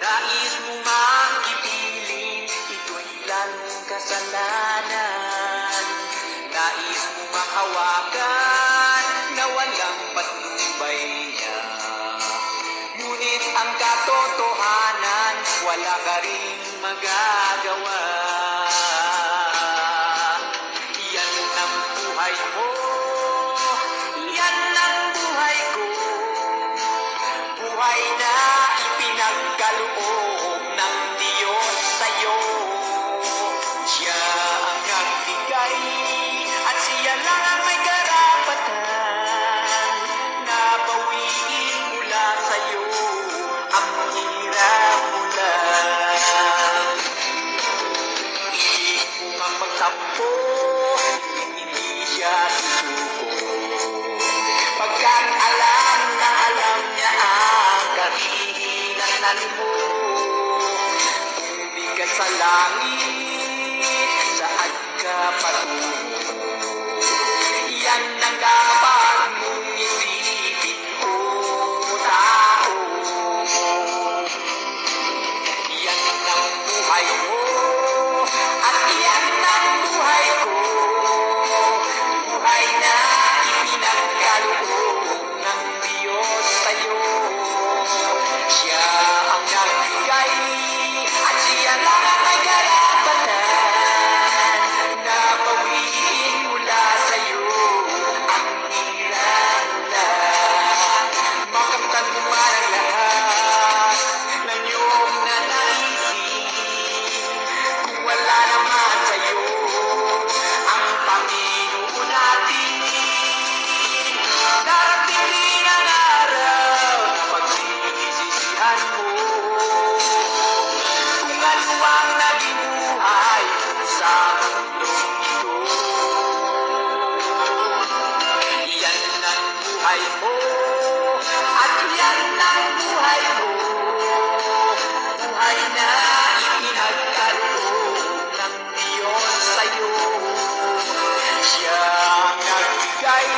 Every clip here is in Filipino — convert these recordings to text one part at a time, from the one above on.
Nais mo mang ipiling, ito'y lalong kasalanan. Nais mo mahawakan na walang patnubay niya. Ngunit ang katotohanan, wala ka ring magagawa. Yan ang buhay mo, yan ang buhay ko. Buhay na ipinagkaloob ng Diyos sa'yo. Siya ang nagbigay at siya lang ang may karapatan na bawiin mula sa'yo ang hirap mula. Ibig mo ang magtampo, hindi siya susuko. Pagkat alam niya ang kahihinatnan mo. Hindi ka sa langit, saan ka patungo? Yan ang dapat mong isipin mo, tao. Yan ang buhay mo, at yan ang buhay ko. Buhay na ipinagkaloob ng Diyos sa'yo. Siya ang nagbigay at siya lang ang may karapatan na bawiin mula sa'yo ang hirap mula. Makamtan mo man ang lahat ng iyong nanaisin. Kung wala naman sa'yo ang Panginoon natin, darating din ang araw na pagsisisihan mo kung ano ang naging buhay sa mundong ito. Yan ang buhay mo, at yan ang buhay mo. Buhay na ipinagkaloob ng Diyos sa'yo. Siya ang nagbigay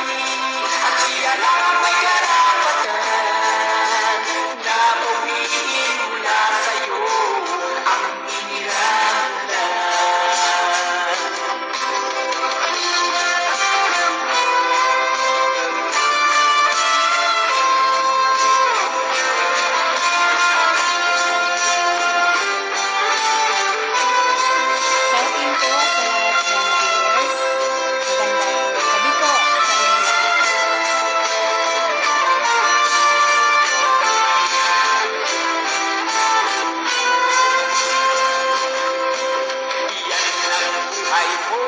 at siya lang ang may karapatan na bawiin mula sa'yo ang hirap mula. Shouting po sa lahat ng viewers. Magandang gabi po sa inyo lahat. Yan ang buhay mo,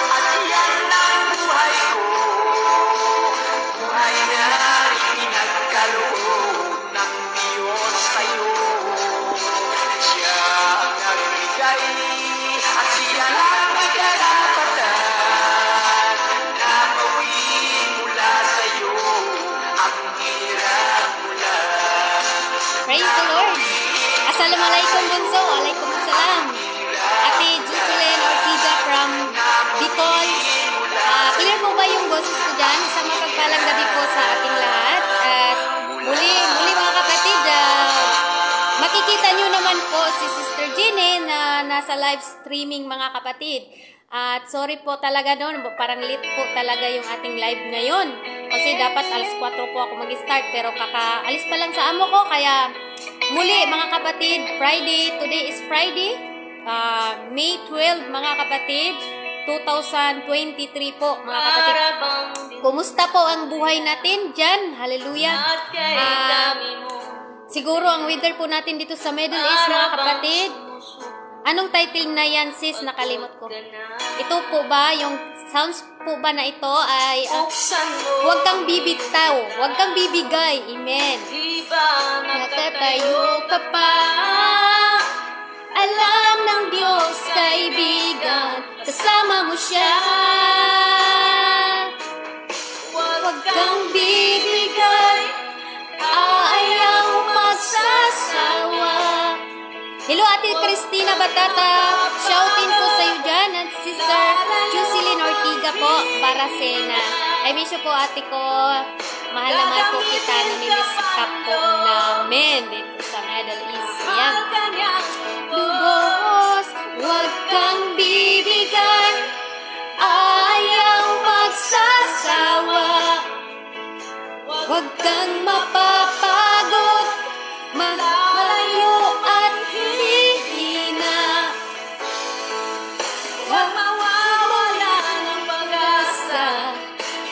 at yan ang buhay ko. Buhay na ipinagkaloob ng Diyos sa'yo. Siya ang nagbigay at siya lang ang may karapatan na bawiin mula sa'yo ang hirap mula. Praise the Lord! Assalamualaikum bunso! Waalaikumsalam! Ate Jocelyn Ortiga from Bicol. Clear po ba yung boses ko dyan? Isang mapagpalang gabi po sa ating lahat. At muli mga kapatid, makikita nyo naman po si Sister Jeannie na nasa live streaming mga kapatid. At sorry po talaga doon, parang late po talaga yung ating live ngayon. Kasi dapat alas 4 po ako mag-start, pero kakaalis pa lang sa amo ko. Kaya muli mga kapatid, today is Friday, May 12 mga kapatid, 2023 po mga kapatid. Kumusta po ang buhay natin dyan? Hallelujah! Siguro ang weather po natin dito sa Middle East mga kapatid. Anong title na yan sis? Nakalimot ko. Ito po ba, yung sounds po ba na ito ay huwag kang bibitaw, huwag kang bibigay. Amen. Natatayo ka pa, alam ng Diyos kaibigan, kasama mo siya. Huwag kang bibigay, ayaw magsasawa. Hello Ate Cristina Batata, shoutin po sa iyo dyan. At Sister Jocelyn Ortiga po, Baracena. I miss you po ate ko. Mahal na mahal po kita, namimiss ka po namin dito sa Middle East. Huwag kang mapapagod, malayo at hihina. Huwag mawawala ng pag-asa,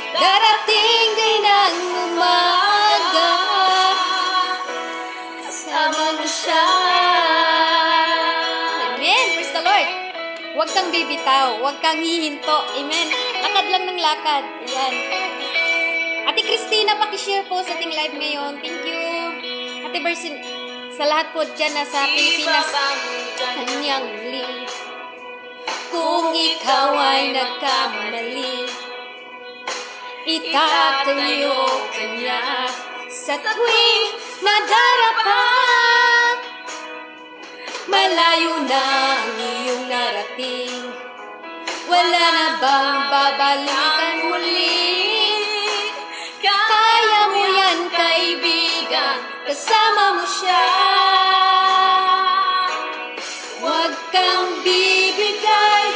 darating din ang umaga. Kasama mo siya. Amen. Praise the Lord. Huwag kang bibitaw. Huwag kang hihinto. Amen. Lakad lang ng lakad. Ayan. Ate Christina, pakishare po sa ating live ngayon. Thank you. Ate Bersin, sa lahat po dyan na sa Pilipinas, kanyang li. Kung ikaw ay nagkamali, itatayo kanya sa tuwing nadarapat. Malayo na ang iyong narating, wala na bang babalikan muli? Kaya mo yan, kaibigan, kasama mo siya. Huwag kang bibigay,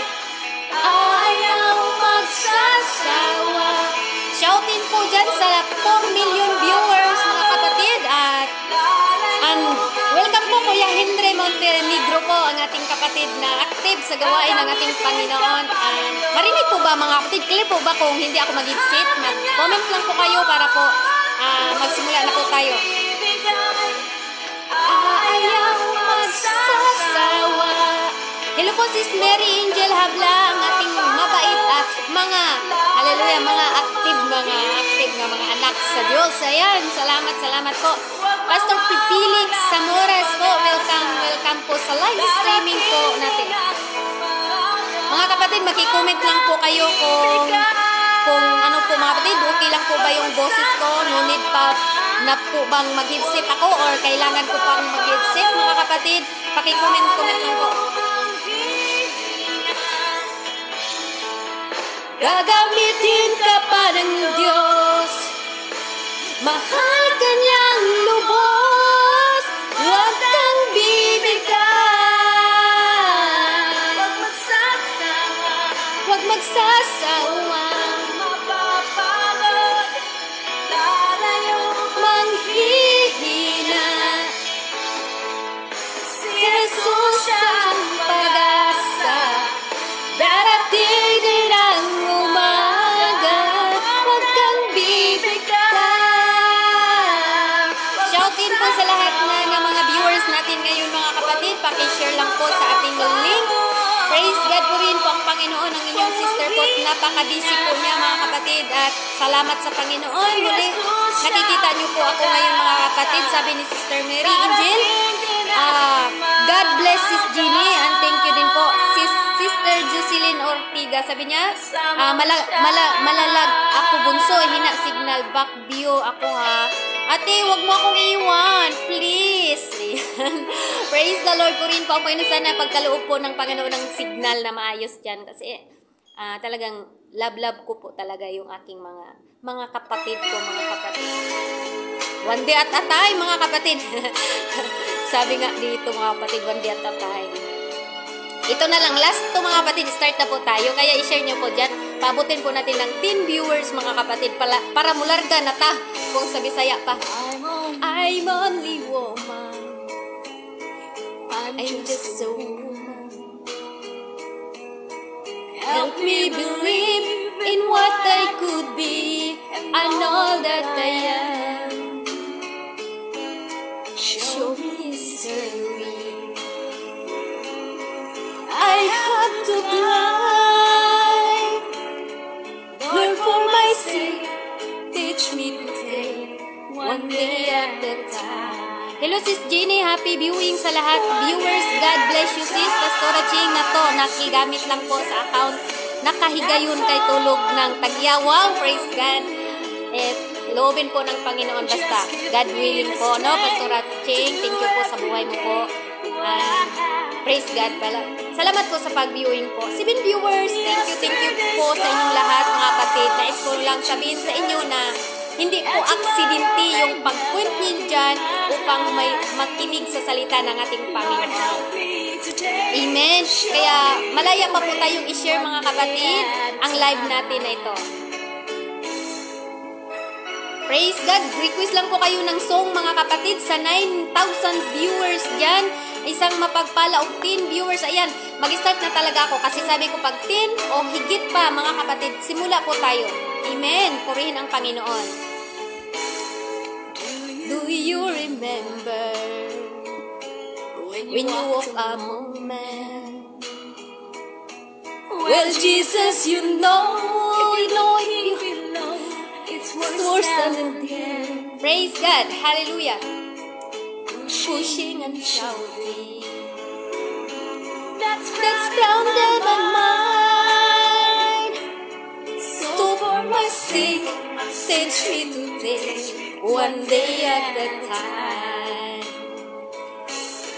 ayaw magsasawa. Shoutin po dyan sa 4 million viewers, mga kapatid. And welcome po Kuya Henry Montenegro po, ang ating kapatid na active sa gawain ng ating Panginoon. Marinig po ba mga kapatid? Clear po ba kung hindi ako mag-exit? Mag-comment lang po kayo para po magsimula na po tayo. Ayaw magsasawa. Hello po sis Mary Angel Habla, ang ating mabait at mga, hallelujah, mga active nga mga anak sa Diyos. Ayan, salamat po. Pastor Pipilix Zamores po, welcome po sa live streaming po natin. Mga kapatid, maki-comment lang po kayo kung ano po mga kapatid, okay lang po ba yung boses ko? No need pa na po bang mag-headset ako or kailangan ko pang mag-headset? Mga kapatid, paki-comment lang po. Gagamitin ka pa ng Diyos, mahal ka niyang lubos. Huwag kang bibigay, huwag magsasawa. Mapapagod, lalayo, manghihina. Si Jesus ang pag-asa, darating din ang umaga. Huwag kang bibigay. Shoutin po sa lahat ng mga viewers natin ngayon mga kapatid. Pakishare lang po sa ating link. Praise God po rin po ang Panginoon, ang inyong sister po. Napaka-busy po niya mga kapatid. At salamat sa Panginoon. Muli, nakikita niyo po ako ngayon mga kapatid. Sabi ni Sister Mary Angel, God bless Sis Jeannie. And thank you din po Sister Jocelyn Ortiga. Sabi niya, malalag ako bunso, hina signal, back view ako ha. Ate, wag mo akong iwan, please. Praise the Lord po rin po. Ako sana pagkaloob po ng Panginoon ng signal na maayos dyan. Kasi talagang love ko po talaga yung aking mga kapatid ko, mga kapatid. One day at a time, mga kapatid. Sabi nga dito mga kapatid, one day at a time. Ito na lang, last to mga kapatid, start na po tayo. Kaya i-share nyo po dyan. Pabutin po natin ng 10 viewers mga kapatid para mularga na ta kung sa Bisaya pa. I'm only woman, I'm just a woman. Help me believe in what I could be and all that I am. Show me history. I had to climb, learn for my sake, teach me to take one day at a time. Hello Sis Jenny, happy viewing sa lahat viewers. God bless you sis. Pastora Ching na to, nakigamit lang po sa account. Nakahigayon kay tulog ng tagya. Wow, praise God. Loobin po ng Panginoon basta. God willing po, no? Pastora Ching, thank you po sa buhay mo po. Praise God pala. Salamat po sa pag-viewing po. 7 viewers, thank you po sa inyong lahat mga kapatid. Nais ko lang sabihin sa inyo na hindi po aksidente yung pag-point niyo dyan upang may makinig sa salita ng ating Panginoon. Amen. Kaya malaya pa po tayong i-share mga kapatid ang live natin na ito. Praise God. Request lang po kayo ng song mga kapatid sa 9,000 viewers dyan. Isang mapagpala o 10 viewers. Ayan, mag-start na talaga ako kasi sabi ko pag 10 o higit pa mga kapatid, simula po tayo. Amen. Purihin ang Panginoon. Do you remember when you walk a moment? Well, Jesus, you know you source and end. Praise God. Hallelujah. Pushing and shouting. That's grounded my mind. So for my sake, teach me to take one day at a time.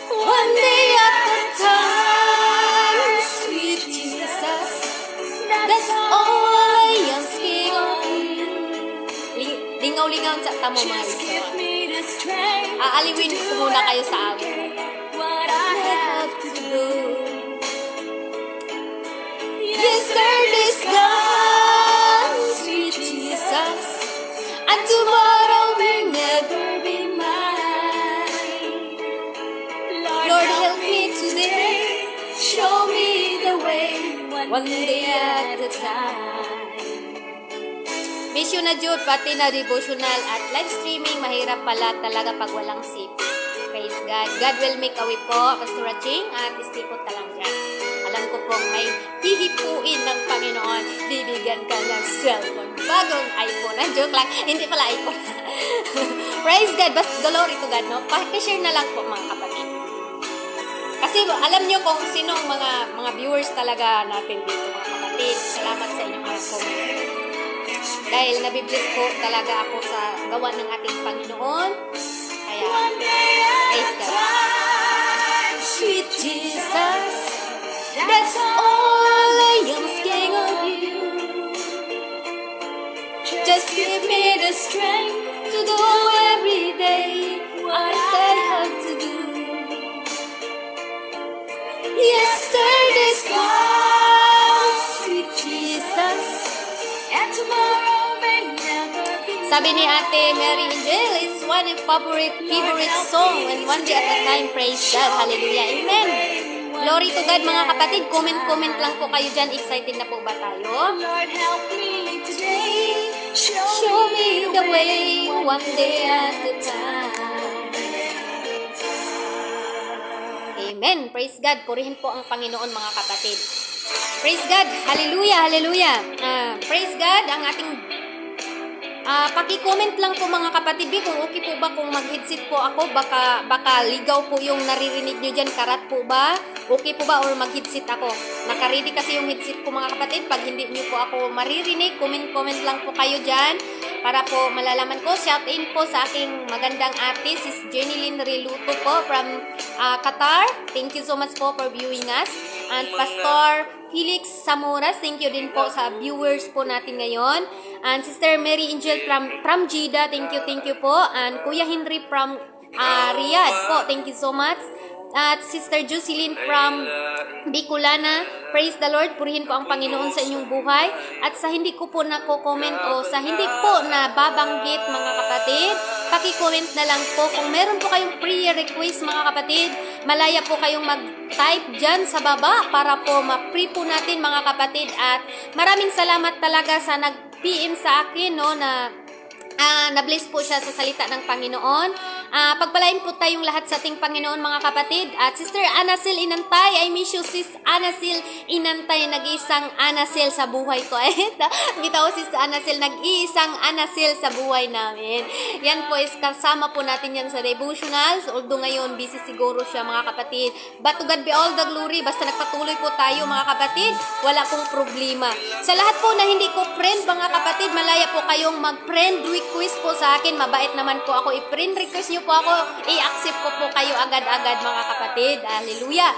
One day at a time, sweet Jesus. That's all I am asking of you. Lingaw-lingaw sa tamo mga iso. Aaliwin ko muna kayo sa awit. What I have to do. Yesterday's gone, sweet Jesus, and tomorrow will never be mine. Lord, help me today, show me the way, one day at a time. Mission na Jude, pati na devotional at live streaming, mahirap pala talaga pag walang sip. Praise God. God will make a way po, Pastor Ching, at stay po talang dyan. Alam ko pong may hihipuin ng Panginoon, bibigyan ka ng cellphone. Bagong iPhone. Joke lang, hindi pala iPhone. Praise God. Basta glory to God, no? Pakishare na lang po mga kapatid. Kasi alam nyo kung sino ang mga viewers talaga natin dito mga kapatid. Salamat sa inyong mga comment. Dahil nabibless po talaga ako sa gawa ng ating Panginoon. Kaya, praise God. Sweet Jesus, that's all I am asking of you. Just give me the strength to do every day what I have to do. Yesterday's gone, sweet Jesus, and tomorrow may never be. Sabi ni Ate Mary Angel, is one of favorite song and one day at a time. Praise God. Hallelujah. Amen. Glory to God mga kapatid. Comment lang po kayo dyan. Excited na po ba tayo? Lord, help me today. Show me the way, one day at a time. Amen. Praise God. Purihin po ang Panginoon mga kapatid. Praise God. Hallelujah. Hallelujah. Praise God. Ang ating paki-comment lang po mga kapatid kung okay po ba kung mag-headset po ako. Baka ligaw po yung naririnig nyo dyan. Karat po ba? Okay po ba or mag-headset ako? Naka-ready kasi yung headset po mga kapatid. Pag hindi nyo po ako maririnig, comment lang po kayo dyan. Para po malalaman ko, shout in po sa aking magandang ate, Sis Jenny Lynn Reluto po from Qatar. Thank you so much po for viewing us. And Pastor Felix Samuras, thank you din po sa viewers po natin ngayon. And Sister Mary Angel from Jeddah, thank you po. And Kuya Henry from Riyadh po, thank you so much. At Sister Jocelyn from Bicolana, praise the Lord, purihin po ang Panginoon sa inyong buhay. At sa hindi ko po nako-comment o sa hindi po nababanggit mga kapatid, paki-comment na lang po. Kung meron po kayong prayer request mga kapatid, malaya po kayong mag-type dyan sa baba para po ma-pray po natin mga kapatid. At maraming salamat talaga sa nag-PM sa akin no, na-bless po siya sa salita ng Panginoon. Pagpalain po tayong lahat sa ating Panginoon mga kapatid. At Sister Anasil Inantay, I miss you Sis Anasil Inantay, nag-iisang Anasil sa buhay ko. Bitaw Sis Anasil, nag-iisang Anasil sa buhay namin. Yan po is kasama po natin yan sa devotionals. Although ngayon busy siguro siya mga kapatid. But to God be all the glory. Basta nagpatuloy po tayo mga kapatid, wala pong problema. Sa lahat po na hindi ko friend mga kapatid, malaya po kayong mag-friend request po sa akin. Mabait naman po ako. I-friend request nyo po ako, i-accept ko po kayo agad-agad mga kapatid. Hallelujah.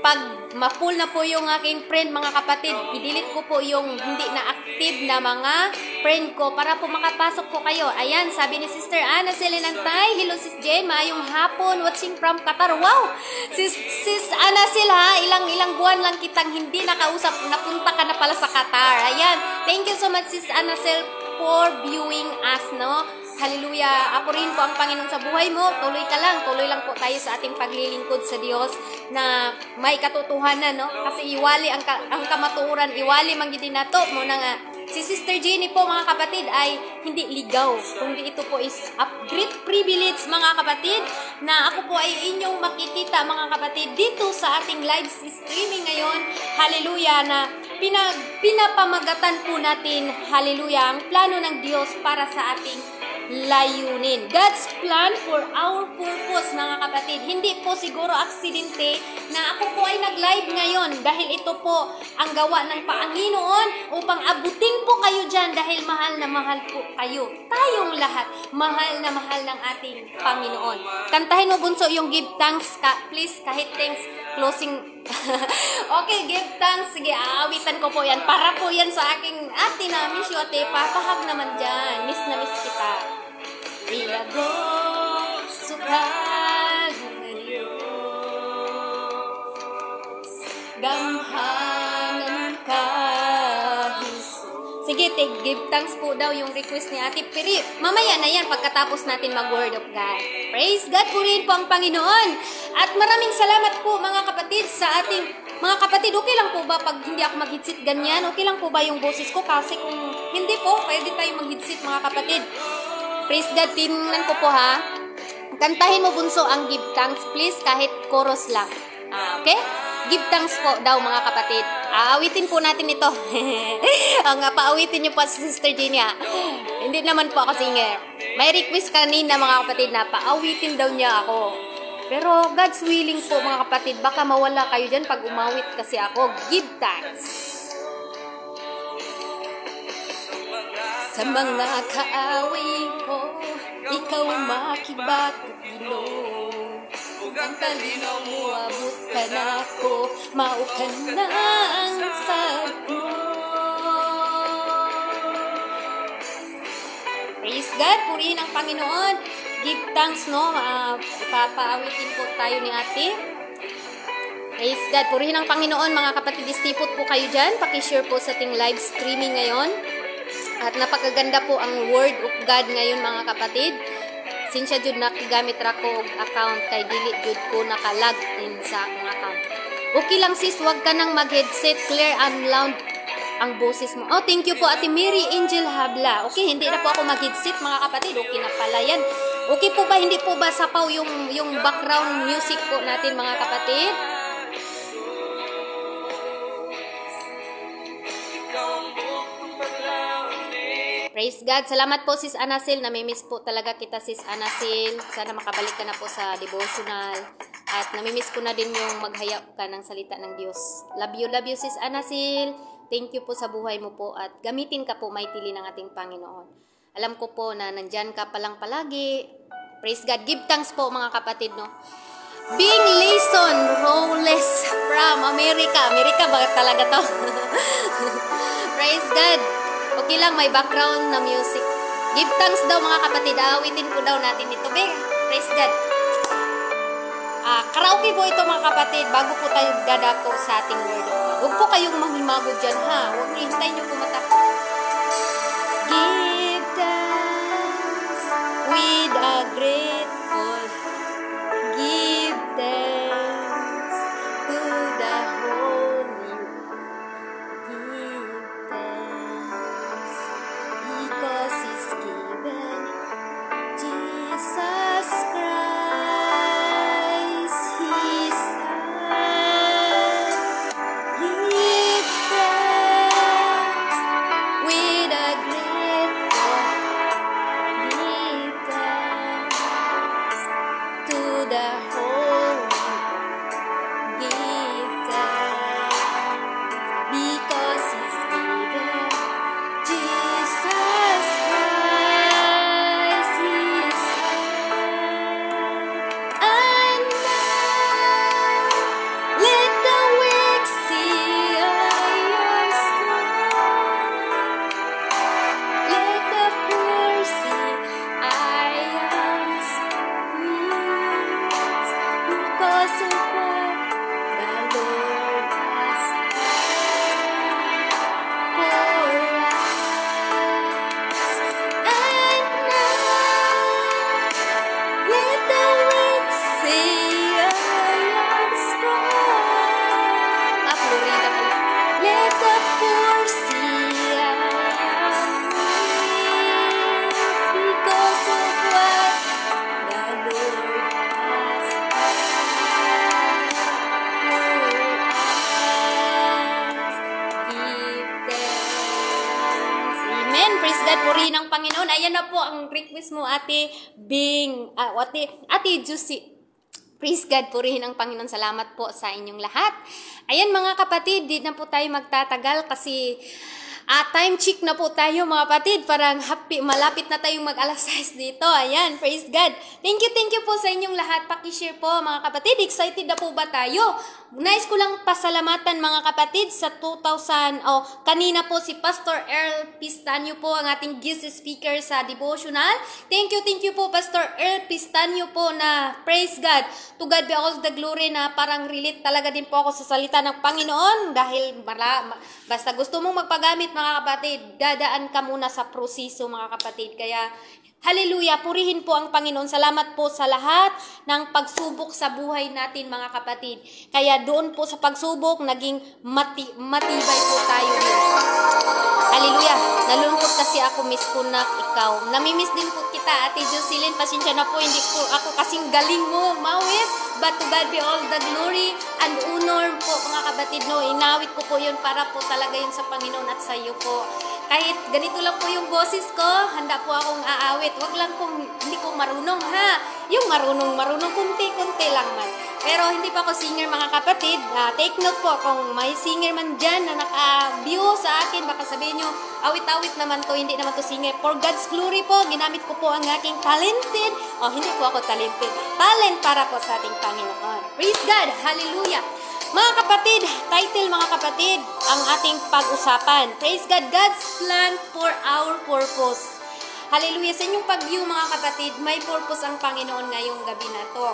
Pag ma-full na po yung aking friend mga kapatid, i-delete ko po yung hindi na active na mga friend ko para po makapasok po kayo. Ayan, sabi ni Sister Ana Selinantay, hello Sis Jen, maayong hapon, watching from Qatar. Wow! Sis Ana Sila, ilang buwan lang kitang hindi nakausap, napunta ka na pala sa Qatar. Ayan, thank you so much Sis Ana Sel for viewing us, no? Hallelujah. Ako rin po ang Panginoon sa buhay mo. Tuloy ka lang. Tuloy lang po tayo sa ating paglilingkod sa Diyos na may katotohanan, no? Kasi iwali ang kamatuoran, iwali man gid nato mo na nga. Si Sister Jenny po mga kapatid ay hindi ligaw, kundi ito po is a great privilege mga kapatid na ako po ay inyong makikita mga kapatid dito sa ating live streaming ngayon. Hallelujah, na pinapamagatan po natin, hallelujah, ang plano ng Diyos para sa ating layunin. God's plan for our purpose mga kapatid. Hindi po siguro aksidente na ako po ay nag-live ngayon dahil ito po ang gawa ng Panginoon upang abutin po kayo dyan dahil mahal na mahal po kayo. Tayong lahat, mahal na mahal ng ating Panginoon. Kantahin mo bunso yung give thanks ka, please, kahit thanks closing. Okay, give thanks. Sige, aawitan ko po yan. Para po yan sa aking ate na miss you, ate. Papahag naman dyan. Miss na miss kita. Ilago, sukad ng Diyos. Gamhanan ka, Jesus. Sige, give thanks po daw yung request ni Ate Piri. Mamaya na yan pagkatapos natin mag-word of God. Praise God po rin po ang Panginoon. At maraming salamat po mga kapatid sa ating mga kapatid. Okay lang po ba pag hindi ako mag-headset ganyan? Okay lang po ba yung boses ko? Kasi kung hindi po, pwede tayo mag-headset mga kapatid. Praise God, tingnan ko po ha. Kantahin mo bunso ang give thanks please, kahit chorus lang. Okay? Give thanks po daw mga kapatid. Aawitin po natin ito. Ang paawitin niyo po si Sister Jenny. Hindi naman po ako singer. May request kanina mga kapatid na paawitin daw niya ako. Pero God's willing po mga kapatid. Baka mawala kayo dyan pag umawit kasi ako. Give thanks. Sa mga kaaway ko, ikaw makibag-ilong. Ang talinaw mo, abot ka na ko, maukan na ang sagmo. Praise God, purihin ang Panginoon. Give thanks, no? Papaawitin po tayo ni ate. Praise God, purihin ang Panginoon. Mga kapatid, istipot po kayo dyan. Pakishare po sa ating live streaming ngayon. At napakaganda po ang Word of God ngayon mga kapatid. Sinsya jud nakigamit ra ko account kay dili jud ko nakalag in sa akong account. Okay lang sis, wag ka nang mag-headset, clear and loud ang boses mo. Oh, thank you po Ate Mary Angel Habla. Okay, hindi na po ako mag-headset mga kapatid. Okay na pala yan. Okay po ba, hindi po ba sapaw yung background music po natin mga kapatid? Praise God. Salamat po Sis Anasil. Namimiss po talaga kita Sis Anasil. Sana makabalik ka na po sa devotional. At namimiss ko na din yung maghayap ka ng salita ng Diyos. Love you Sis Anasil. Thank you po sa buhay mo po. At gamitin ka po maitili ng ating Panginoon. Alam ko po na nandyan ka palang palagi. Praise God. Give thanks po mga kapatid, no? Bing Layson Rowles from America. America ba talaga to? Praise God. Okay lang, may background na music. Give thanks daw mga kapatid. Awitin po daw natin ito. Praise God. Karaoke po ito mga kapatid. Bago po tayo dadako sa ating word. Huwag po kayong manghimago dyan ha. Huwag hintayin nyo po matapos. Give thanks with a grateful. Give thanks to the Holy. Because He's given Jesus Christ, His Son. Give thanks Panginoon. Ayan na po ang request mo, Ate Bing, Ate Juicy. Praise God, purihin ang Panginoon. Salamat po sa inyong lahat. Ayan mga kapatid, di na po tayo magtatagal kasi time check na po tayo mga kapatid. Parang malapit na tayong mag-alas 6 dito. Ayan, praise God. Thank you po sa inyong lahat. Pakishare po mga kapatid. Excited na po ba tayo? Nais ko lang pasalamatan mga kapatid sa kanina po si Pastor Earl Pistanyo po ang ating guest speaker sa devotional. Thank you po Pastor Earl Pistanyo po na praise God. To God be all the glory na parang relate talaga din po ako sa salita ng Panginoon dahil basta gusto mong magpagamit mga kapatid, dadaan ka muna sa proseso mga kapatid. Kaya hallelujah, purihin po ang Panginoon. Salamat po sa lahat ng pagsubok sa buhay natin mga kapatid. Kaya doon po sa pagsubok, naging matibay po tayo din. Hallelujah. Nalulungkot kasi ako, miss ko na ikaw. Namimiss din po kita, Ate Jocelyn. Pasensya na po, hindi po ako kasing galing mo, mawit. But to God be all the glory and honor po mga kapatid. No, inawit ko po yun para po talaga yun sa Panginoon at sa iyo po. Kahit ganito lang po yung boses ko, handa po akong aawit. Wag lang pong hindi ko marunong ha. Yung marunong, kunti-kunti lang man. Pero hindi pa ako singer mga kapatid. Take note po kung may singer man dyan na naka-view sa akin. Baka sabihin nyo, awit-awit naman to, hindi naman to singer. For God's glory po, ginamit ko po ang aking talented. Hindi po ako talented. Talent para po sa ating Panginoon. Praise God! Hallelujah! Mga kapatid, title mga kapatid, ang ating pag-usapan. Praise God, God's plan for our purpose. Hallelujah. Sa inyong pag-view mga kapatid, may purpose ang Panginoon ngayong gabi na to.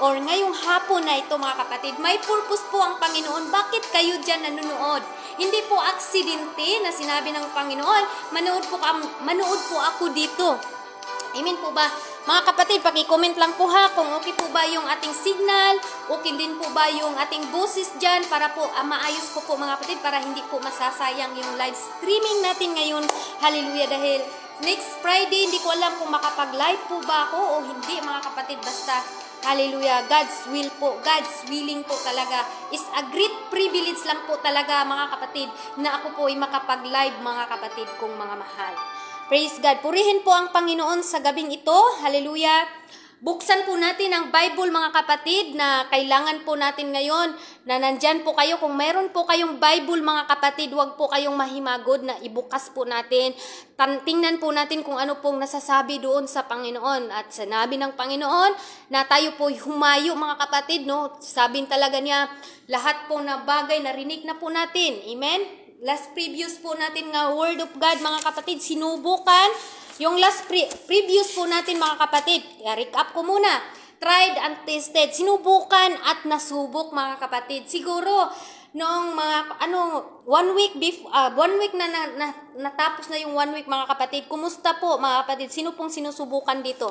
Or ngayong hapon na ito mga kapatid, may purpose po ang Panginoon. Bakit kayo dyan nanonood? Hindi po aksidente na sinabi ng Panginoon, manood po ako dito. Amen po ba? Mga kapatid, paki-comment lang po ha kung okay po ba yung ating signal, okay din po ba yung ating boses dyan para po maayos ko po mga kapatid para hindi po masasayang yung live streaming natin ngayon. Hallelujah, dahil next Friday, hindi ko alam kung makapag-live po ba ako o hindi mga kapatid. Basta, hallelujah, God's will po, God's willing po talaga. Is a great privilege lang po talaga mga kapatid na ako po ay makapag-live mga kapatid kong mga mahal. Praise God. Purihin po ang Panginoon sa gabing ito. Hallelujah. Buksan po natin ang Bible mga kapatid na kailangan po natin ngayon na nandyan po kayo. Kung mayroon po kayong Bible mga kapatid, huwag po kayong mahimagod na ibukas po natin. Tingnan po natin kung ano pong nasasabi doon sa Panginoon. At sinabi ng Panginoon na tayo po humayo mga kapatid. No? Sabihin talaga niya, lahat po na bagay narinig na po natin. Amen? Last previous po natin nga Word of God mga kapatid, sinubukan. Yung last previous po natin mga kapatid, recap ko muna. Tried and tested, sinubukan at nasubok mga kapatid. Siguro noong mga 1 week na natapos na yung 1 week mga kapatid. Kumusta po mga kapatid? Sino pong sinusubukan dito?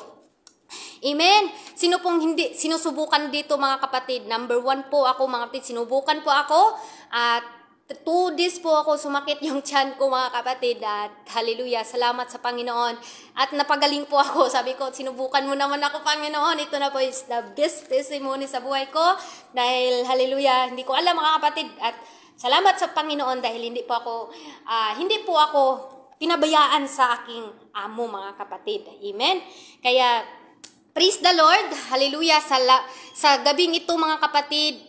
Amen. Sino pong hindi sinusubukan dito mga kapatid? Number 1 po ako mga kapatid. Sinubukan po ako at 2 days po ako sumakit yung tiyan ko mga kapatid at hallelujah, salamat sa Panginoon at napagaling po ako. Sabi ko, sinubukan mo naman ako Panginoon, ito na po is the best testimony sa buhay ko dahil hallelujah, hindi ko alam mga kapatid at salamat sa Panginoon dahil hindi po ako pinabayaan sa aking amo mga kapatid. Amen. Kaya praise the Lord, hallelujah, sa gabing ito mga kapatid,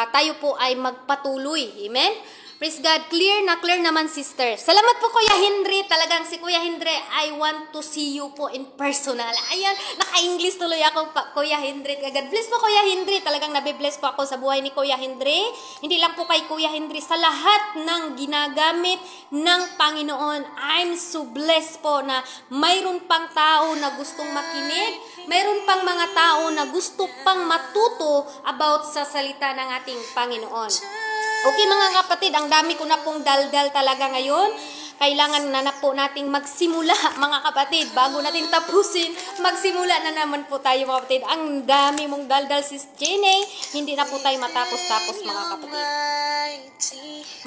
tayo po ay magpatuloy. Amen? Praise God. Clear naman sister. Salamat po Kuya Henry. Talagang si Kuya Henry, I want to see you po in personal. Ayan, naka-English tuloy ako Kuya Henry. God bless po Kuya Henry. Talagang nabibless po ako sa buhay ni Kuya Henry. Hindi lang po kay Kuya Henry. Sa lahat ng ginagamit ng Panginoon. I'm so blessed po na mayroon pang tao na gustong makinig. Mayroon pang mga tao na gusto pang matuto about sa salita ng ating Panginoon. Okay mga kapatid, ang dami ko na pong daldal talaga ngayon. Kailangan na po nating magsimula mga kapatid. Bago natin tapusin, magsimula na naman po tayo mga kapatid. Ang dami mong daldal sis Jenny. Hindi na po tayo matapos-tapos mga kapatid.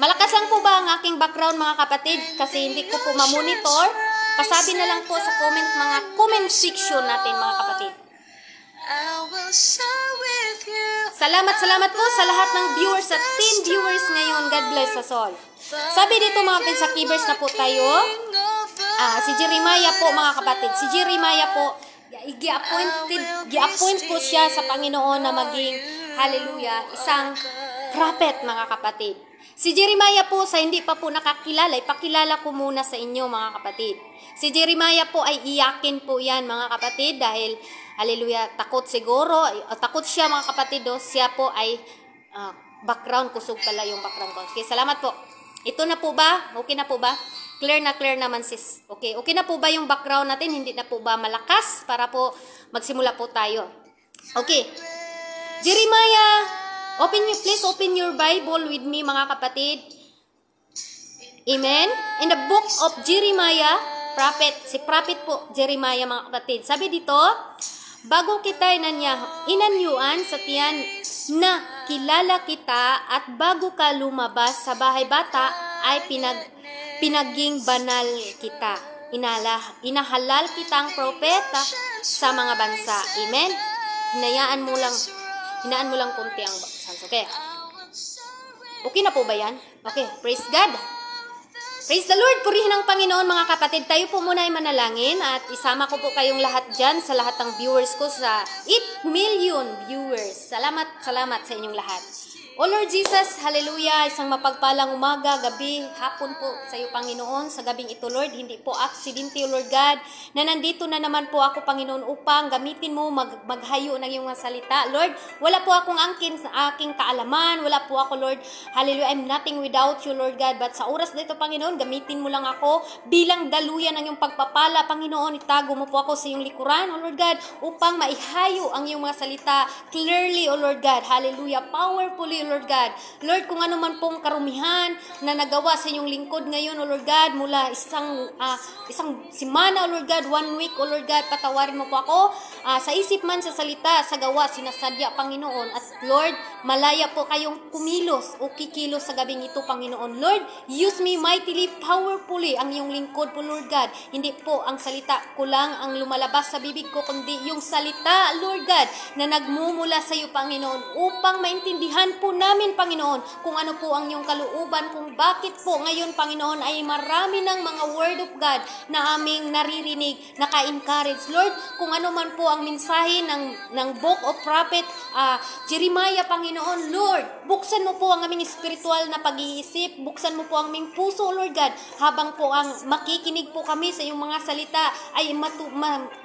Malakas lang po ba ang aking background mga kapatid? Kasi hindi ko po ma-monitor. Pasabi na lang po sa comment section natin mga kapatid. Salamat po sa lahat ng viewers at 10 viewers ngayon. God bless us all. Sabi dito mga kapatid, sa keyboards na po tayo. Si Jeremiah po, mga kapatid, si Jeremiah po, gi-appoint po siya sa Panginoon na maging, hallelujah, isang prophet, mga kapatid. Si Jeremiah po, sa hindi pa po nakakilala, ipakilala ko muna sa inyo, mga kapatid. Si Jeremiah po ay iyakin po yan, mga kapatid, dahil, hallelujah, takot siguro, takot siya, mga kapatid, siya po ay, background, kusog pala yung background ko. Okay, salamat po. Ito na po ba? Okay na po ba? Clear naman sis. Okay na po ba yung background natin? Hindi na po ba malakas? Para po magsimula po tayo. Okay. Jeremiah, please open your Bible with me, mga kapatid. Amen. In the book of Jeremiah, si prophet po Jeremiah, mga kapatid. Sabi dito, bago kita inanyuan sa tiyan na kilala kita at bago ka lumabas sa bahay bata ay pinaging banal kita. Inahalal kitang propeta sa mga bansa. Amen? Hinaan mo lang konti ang bansa. Okay. Okay na po ba yan? Okay. Praise God. Praise the Lord. Purihin ang Panginoon, mga kapatid. Tayo po muna ay manalangin at isama ko po kayong lahat dyan sa lahat ng viewers ko sa 8 million viewers. Salamat sa inyong lahat. O Lord Jesus, hallelujah, isang mapagpalang umaga, gabi, hapon po sa iyo, Panginoon. Sa gabing ito, Lord, hindi po aksidente, O Lord God, na nandito na naman po ako, Panginoon, upang gamitin mo, maghayo ng iyong salita. Lord, wala po akong aking kaalaman, wala po ako, Lord, hallelujah, I'm nothing without you, Lord God. But sa oras na ito, Panginoon, gamitin mo lang ako bilang daluyan ng iyong pagpapala, Panginoon. Itago mo po ako sa iyong likuran, O Lord God, upang maihayo ang iyong mga salita clearly, O Lord God, hallelujah, powerfully, Lord God. Lord, kung ano man pong karumihan na nagawa sa inyong lingkod ngayon, O Lord God, mula isang simana, O Lord God, 1 week, O Lord God, patawarin mo po ako sa isip man, sa salita, sa gawa, sinasadya, Panginoon. At Lord, malaya po kayong kumilos o kikilos sa gabing ito, Panginoon. Lord, use me mightily, powerfully ang iyong lingkod po, Lord God. Hindi po ang salita ko lang ang lumalabas sa bibig ko, kundi yung salita, Lord God, na nagmumula sa iyo, Panginoon, upang maintindihan po namin, Panginoon, kung ano po ang iyong kalooban, kung bakit po ngayon, Panginoon, ay marami ng mga word of God na aming naririnig, naka-encourage. Lord, kung ano man po ang mensahe ng book of prophet Jeremiah, Panginoon, Lord, buksan mo po ang aming spiritual na pag-iisip, buksan mo po ang aming puso, Lord God, habang po ang makikinig po kami sa iyong mga salita ay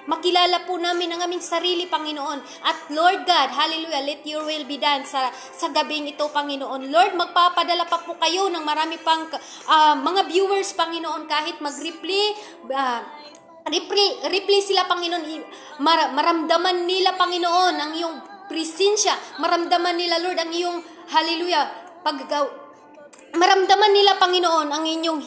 makilala po namin ang aming sarili, Panginoon. At Lord God, hallelujah, let your will be done sa gabing ito, Panginoon. Lord, magpapadala pa po kayo ng marami pang mga viewers, Panginoon, kahit mag-reply, reply sila, Panginoon, maramdaman nila, Panginoon, ang iyong presensya, maramdaman nila, Lord, ang iyong, hallelujah, maramdaman nila, Panginoon, ang inyong,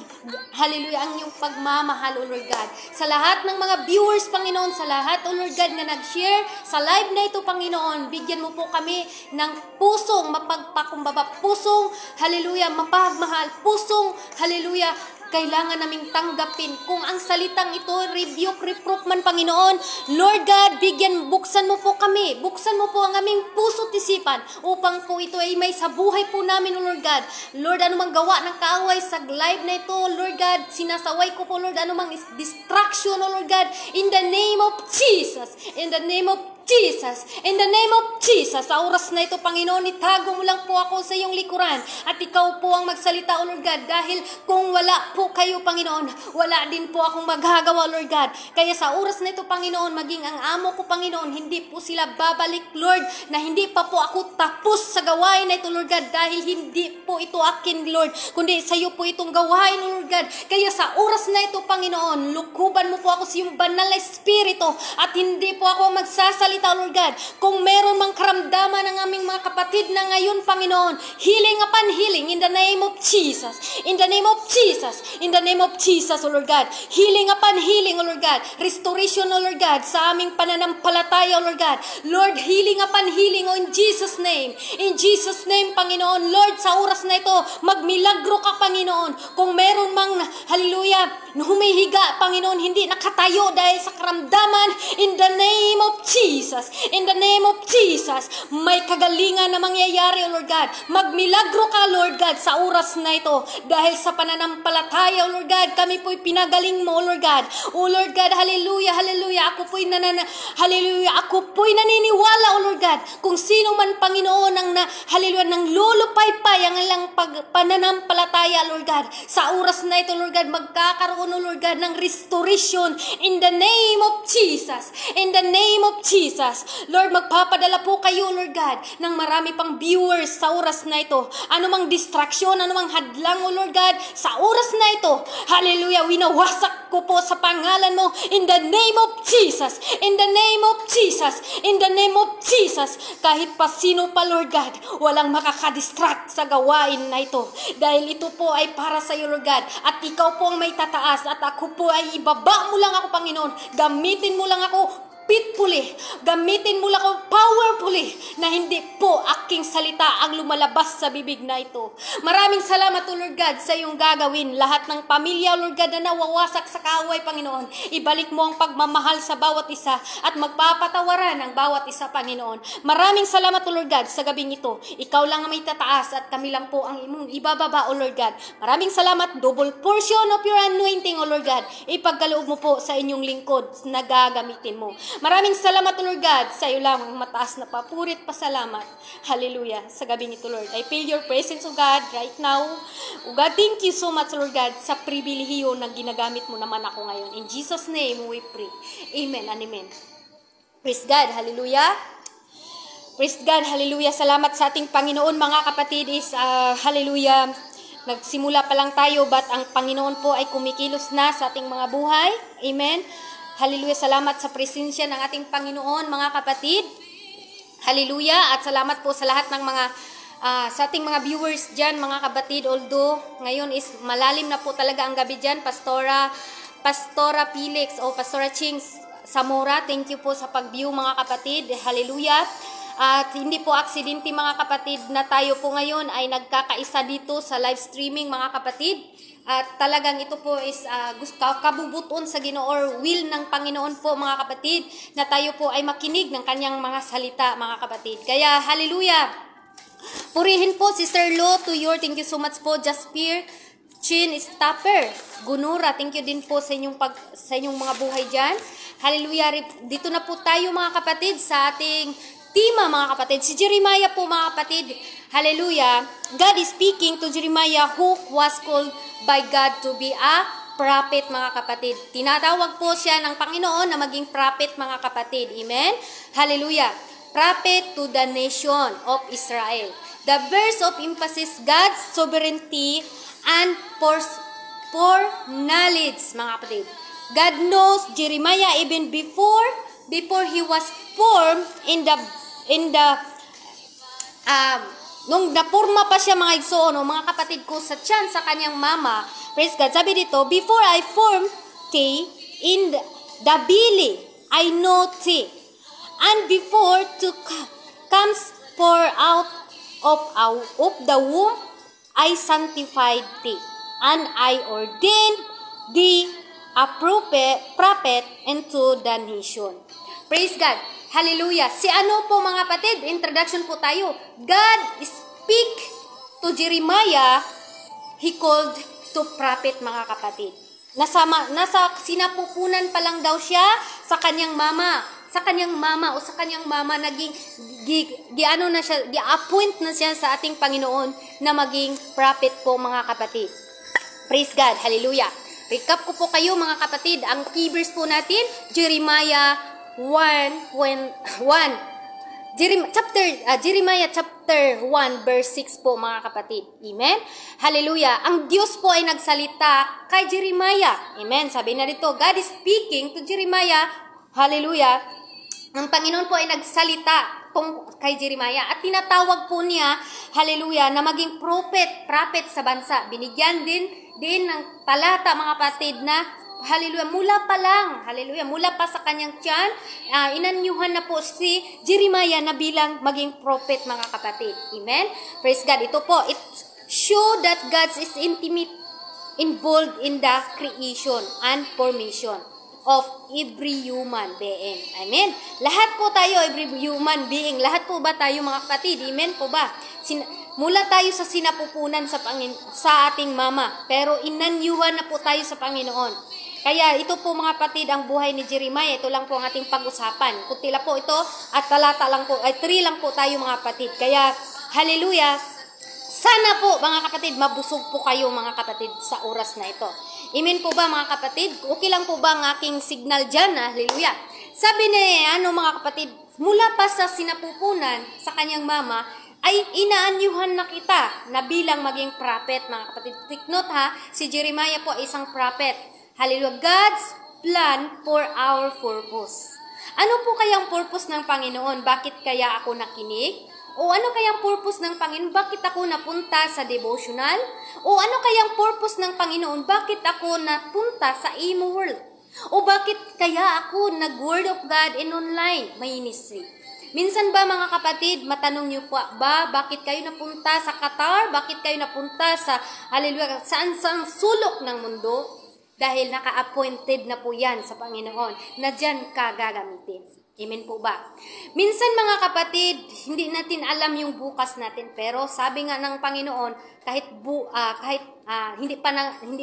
hallelujah, ang inyong pagmamahal, O Lord God. Sa lahat ng mga viewers, Panginoon, sa lahat, O Lord God, na nag-share sa live na ito, Panginoon, bigyan mo po kami ng pusong mapagpakumbaba, pusong, hallelujah, mapagmahal, pusong, hallelujah, kailangan naming tanggapin. Kung ang salitang ito, rebuke, reproof man, Panginoon, Lord God, buksan mo po kami, buksan mo po ang aming puso't isipan, upang po ito ay may sa buhay po namin, O Lord God. Lord, anumang gawa ng kaaway sa live na ito, Lord God, sinasaway ko po, Lord, anumang distraction, O Lord God, in the name of Jesus, in the name of Jesus, in the name of Jesus, sa oras na ito, Panginoon, itago mo lang po ako sa iyong likuran at ikaw po ang magsalita, O Lord God, dahil kung wala po kayo, Panginoon, wala din po akong magagawa, Lord God. Kaya sa oras na ito, Panginoon, maging ang amo ko, Panginoon, hindi po sila babalik, Lord, na hindi pa po ako tapos sa gawain na ito, Lord God, dahil hindi po ito akin, Lord, kundi sa iyo po itong gawain, Lord God. Kaya sa oras na ito, Panginoon, lukuban mo po ako sa iyong banal na espiritu at hindi po ako magsasalita, Lord God. Kung meron mang karamdaman ng aming mga kapatid na ngayon, Panginoon, healing upon healing in the name of Jesus. In the name of Jesus. In the name of Jesus, O Lord God. Healing upon healing, O Lord God. Restoration, O Lord God, sa aming pananampalataya, O Lord God. Lord, healing upon healing, O in Jesus' name. In Jesus' name, Panginoon. Lord, sa oras na ito, magmilagro ka, Panginoon. Kung meron mang, hallelujah, humihiga, Panginoon, hindi nakatayo dahil sa karamdaman, in the name of Jesus. In the name of Jesus, may kagalingan na mangyayari, O Lord God. Magmilagro ka, Lord God, sa oras na ito. Dahil sa pananampalataya, O Lord God, kami po'y pinagaling mo, O Lord God. O Lord God, hallelujah, hallelujah. Ako po'y naniniwala, O Lord God, kung sino man, Panginoon, ang hallelujah, nang lulupaypay ang ilang pananampalataya, Lord God. Sa oras na ito, Lord God, magkakaroon, O Lord God, ng restoration in the name of Jesus. In the name of Jesus. Lord, magpapadala po kayo, Lord God, ng marami pang viewers sa oras na ito. Anumang distraction, anumang hadlang, O Lord God, sa oras na ito, hallelujah, winawasak ko po sa pangalan mo in the name of Jesus. In the name of Jesus. In the name of Jesus. Kahit pa sino pa, Lord God, walang makakadistract sa gawain na ito. Dahil ito po ay para sa iyo, Lord God. At ikaw po ang may tataas. At ako po ay ibaba mo lang ako, Panginoon. Gamitin mo lang ako faithfully. Gamitin mo lang ako powerfully na hindi po aking salita ang lumalabas sa bibig na ito. Maraming salamat, O Lord God, sa iyong gagawin. Lahat ng pamilya, Lord God, na nawawasak sa kaaway, Panginoon. Ibalik mo ang pagmamahal sa bawat isa at magpapatawaran ang bawat isa, Panginoon. Maraming salamat, O Lord God, sa gabing ito. Ikaw lang ang may tataas at kami lang po ang imong ibababa, O Lord God. Maraming salamat. Double portion of your anointing, O Lord God. Ipagkaloob mo po sa inyong lingkod na gagamitin mo. Maraming salamat, Lord God. Sa iyo lang ang mataas na papurit pasalamat. Hallelujah. Sa gabi nito, Lord. I feel your presence, O God, right now. O God, thank you so much, Lord God, sa pribilehiyo na ginagamit mo naman ako ngayon. In Jesus' name, we pray. Amen and amen. Praise God. Hallelujah. Praise God. Hallelujah. Salamat sa ating Panginoon, mga kapatid. Hallelujah. Nagsimula pa lang tayo, but ang Panginoon po ay kumikilos na sa ating mga buhay. Amen. Hallelujah, salamat sa presensya ng ating Panginoon, mga kapatid. Hallelujah, at salamat po sa lahat ng mga, sa ating mga viewers dyan, mga kapatid. Although, ngayon is malalim na po talaga ang gabi dyan, Pastora Felix o Pastora Ching Samora. Thank you po sa pag-view, mga kapatid. Hallelujah. At hindi po aksidente, mga kapatid, na tayo po ngayon ay nagkakaisa dito sa live streaming, mga kapatid. At talagang ito po is kabubuton sa Ginoo or will ng Panginoon po, mga kapatid, na tayo po ay makinig ng kanyang mga salita, mga kapatid. Kaya hallelujah. Purihin po Sister Lo to your, thank you so much po, Jaspir Chin Stopper Gunura, thank you din po sa inyong mga buhay diyan. Hallelujah. Dito na po tayo, mga kapatid, sa ating tema, mga kapatid. Si Jeremiah po, mga kapatid. Hallelujah. God is speaking to Jeremiah, who was called by God to be a prophet, mga kapatid. Tinatawag po siya ng Panginoon na maging prophet, mga kapatid. Amen? Hallelujah. Prophet to the nation of Israel. The verse of emphasis God's sovereignty and foreknowledge, mga kapatid. God knows Jeremiah even before he was formed nung napurma pa siya, mga igsoon, mga kapatid ko, sa tiyan sa kanyang mama. Praise God. Sabi dito, before I formed thee in the belly, I know thee. And before to comes pour out of the womb, I sanctified thee. And I ordained thee a prophet into the nation. Praise God. Hallelujah. Si ano po, mga kapatid? Introduction po tayo. God speak to Jeremiah, he called to prophet, mga kapatid. Nasa sinapupunan pa lang daw siya sa kanyang mama. Sa kanyang mama naging di-appoint na siya sa ating Panginoon na maging prophet po, mga kapatid. Praise God. Hallelujah. Recap ko po kayo, mga kapatid. Ang key verse po natin, Jeremiah Jeremiah chapter 1 verse 6 po, mga kapatid. Amen. Hallelujah. Ang Diyos po ay nagsalita kay Jeremiah. Amen. Sabi na dito, God is speaking to Jeremiah. Hallelujah. Ang Panginoon po ay nagsalita kay Jeremiah at tinatawag po niya, hallelujah, na maging prophet sa bansa. Binigyan din ng talata, mga kapatid, na hallelujah, mula pa sa kanyang tiyan, inanyuhan na po si Jeremiah na bilang maging prophet, mga kapatid. Amen? Praise God. Ito po, it show that God is involved in the creation and formation. of every human being. Amen. Lahat po tayo, every human being. Lahat po ba tayo mga kapatid? Amen po ba? Mula tayo sa sinapupunan sa ating mama, pero inanyuhan na po tayo sa Panginoon. Kaya ito po mga kapatid ang buhay ni Jeremiah. Ito lang po ang ating pag-usapan. Kunti lang po ito at talata lang po, ay 3 lang po tayo mga kapatid. Kaya hallelujah. Sana po mga kapatid, mabusog po kayo mga kapatid sa oras na ito. Amen po ba mga kapatid? Okay lang po ba ang aking signal dyan? Hallelujah. Sabi ni mga kapatid, mula pa sa sinapupunan sa kanyang mama, ay inaanyuhan na kita na bilang maging prophet mga kapatid. Take note si Jeremiah po ay isang prophet. Hallelujah. God's plan for our purpose. Ano po kayang purpose ng Panginoon? Bakit kaya ako nakinig? O ano kayang purpose ng Panginoon? Bakit ako napunta sa devotional? O ano kayang purpose ng Panginoon? Bakit ako napunta sa Imo World? O bakit kaya ako nag-Word of God in online ministry? Minsan ba mga kapatid, matanong niyo ba, bakit kayo napunta sa Qatar? Bakit kayo napunta sa, hallelujah, saan sulok ng mundo? Dahil naka-appointed na po yan sa Panginoon na dyan ka gagamitin. Amen po ba? Minsan mga kapatid, hindi natin alam yung bukas natin, pero sabi nga ng Panginoon, kahit hindi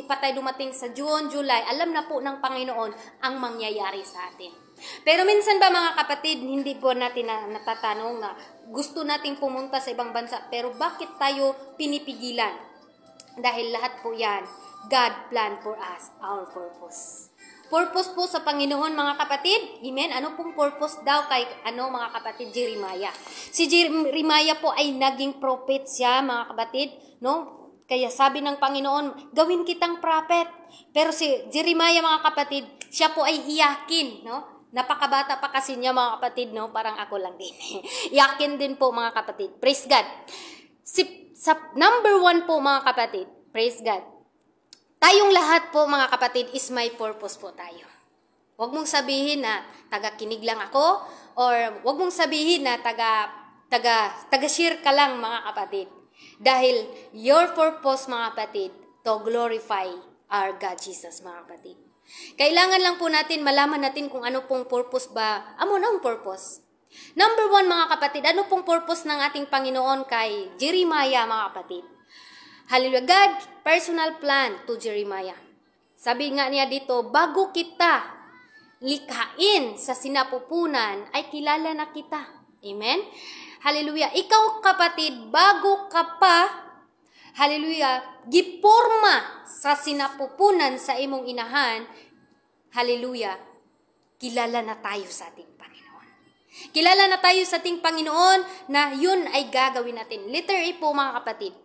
pa tayo dumating sa June, July, alam na po ng Panginoon ang mangyayari sa atin. Pero minsan ba mga kapatid, hindi po natin natatanong na gusto nating pumunta sa ibang bansa, pero bakit tayo pinipigilan? Dahil lahat po yan, God plan for us, our purpose. Purpose po sa Panginoon mga kapatid. Amen. Ano pong purpose daw kay mga kapatid Jeremiah? Si Jeremiah po ay naging prophet siya mga kapatid, no? Kaya sabi ng Panginoon, gawin kitang prophet. Pero si Jeremiah mga kapatid, siya po ay iyakin, no? Napakabata pa kasi niya mga kapatid, no? Parang ako lang din. Iyakin din po mga kapatid. Praise God. Sa number 1 po mga kapatid, praise God. Tayong lahat po mga kapatid is my purpose po tayo. Huwag mong sabihin na taga-kinig lang ako or huwag mong sabihin na taga-share ka lang mga kapatid. Dahil your purpose mga kapatid to glorify our God Jesus mga kapatid. Kailangan lang po natin malaman natin kung ano pong purpose ba. Anong purpose? Number 1 mga kapatid, ano pong purpose ng ating Panginoon kay Jeremiah mga kapatid? Hallelujah. God, personal plan to Jeremiah. Sabi nga niya dito, bago kita likhain sa sinapupunan, ay kilala na kita. Amen? Hallelujah. Ikaw kapatid, bago ka pa, hallelujah, giporma sa sinapupunan sa imong inahan, hallelujah, kilala na tayo sa ating Panginoon. Kilala na tayo sa ating Panginoon na yun ay gagawin natin. Letter A po mga kapatid.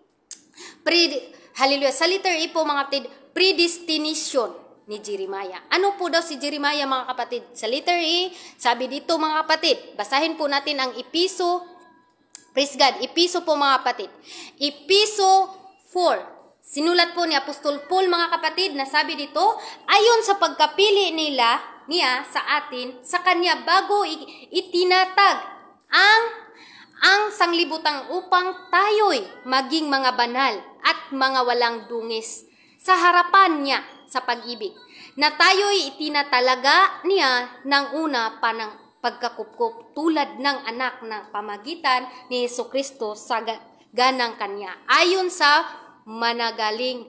Hallelujah. Sa letter A po mga kapatid, predestination ni Jeremiah. Ano po daw si Jeremiah mga kapatid? Sa letter A, sabi dito mga kapatid, basahin po natin ang Episo, praise God, Episo po mga kapatid. Episo 4. Sinulat po ni Apostol Paul mga kapatid na sabi dito, ayon sa pagkapili niya sa atin, sa kanya bago itinatag ang sanglibutang upang tayo'y maging mga banal at mga walang dungis sa harapan niya sa pag-ibig, na tayo'y itinatalaga niya ng una pa ng pagkakupkup tulad ng anak na pamagitan ni Jesucristo sa ganang kanya, ayon sa managaling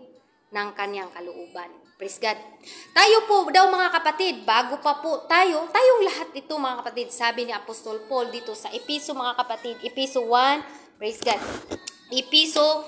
ng kanyang kalooban. Praise God. Tayo po daw mga kapatid, bago pa po tayong lahat ito mga kapatid, sabi ni Apostol Paul dito sa Episo mga kapatid, Episo 1, praise God. Episo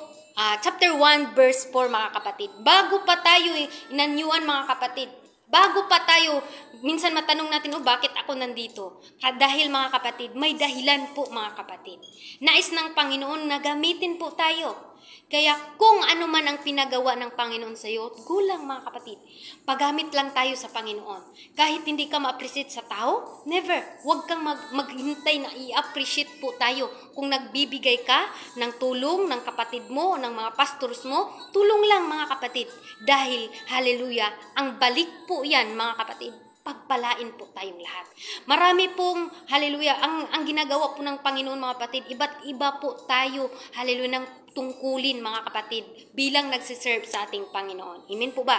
chapter 1 verse 4 mga kapatid. Bago pa tayo inanyuan mga kapatid, bago pa tayo, minsan matanong natin, bakit ako nandito? Dahil mga kapatid, may dahilan po mga kapatid. Nais ng Panginoon na gamitin po tayo. Kaya kung ano man ang pinagawa ng Panginoon sa iyo, gulang mga kapatid, paggamit lang tayo sa Panginoon. Kahit hindi ka ma-appreciate sa tao, never. Huwag kang maghintay na i-appreciate po tayo. Kung nagbibigay ka ng tulong ng kapatid mo, ng mga pastors mo, tulong lang mga kapatid. Dahil, hallelujah, ang balik po yan mga kapatid, pagpalain po tayong lahat. Marami pong, hallelujah, ang ginagawa po ng Panginoon mga kapatid, iba't iba po tayo, hallelujah, ng tungkulin mga kapatid, bilang nagsiserve sa ating Panginoon. Amen po ba?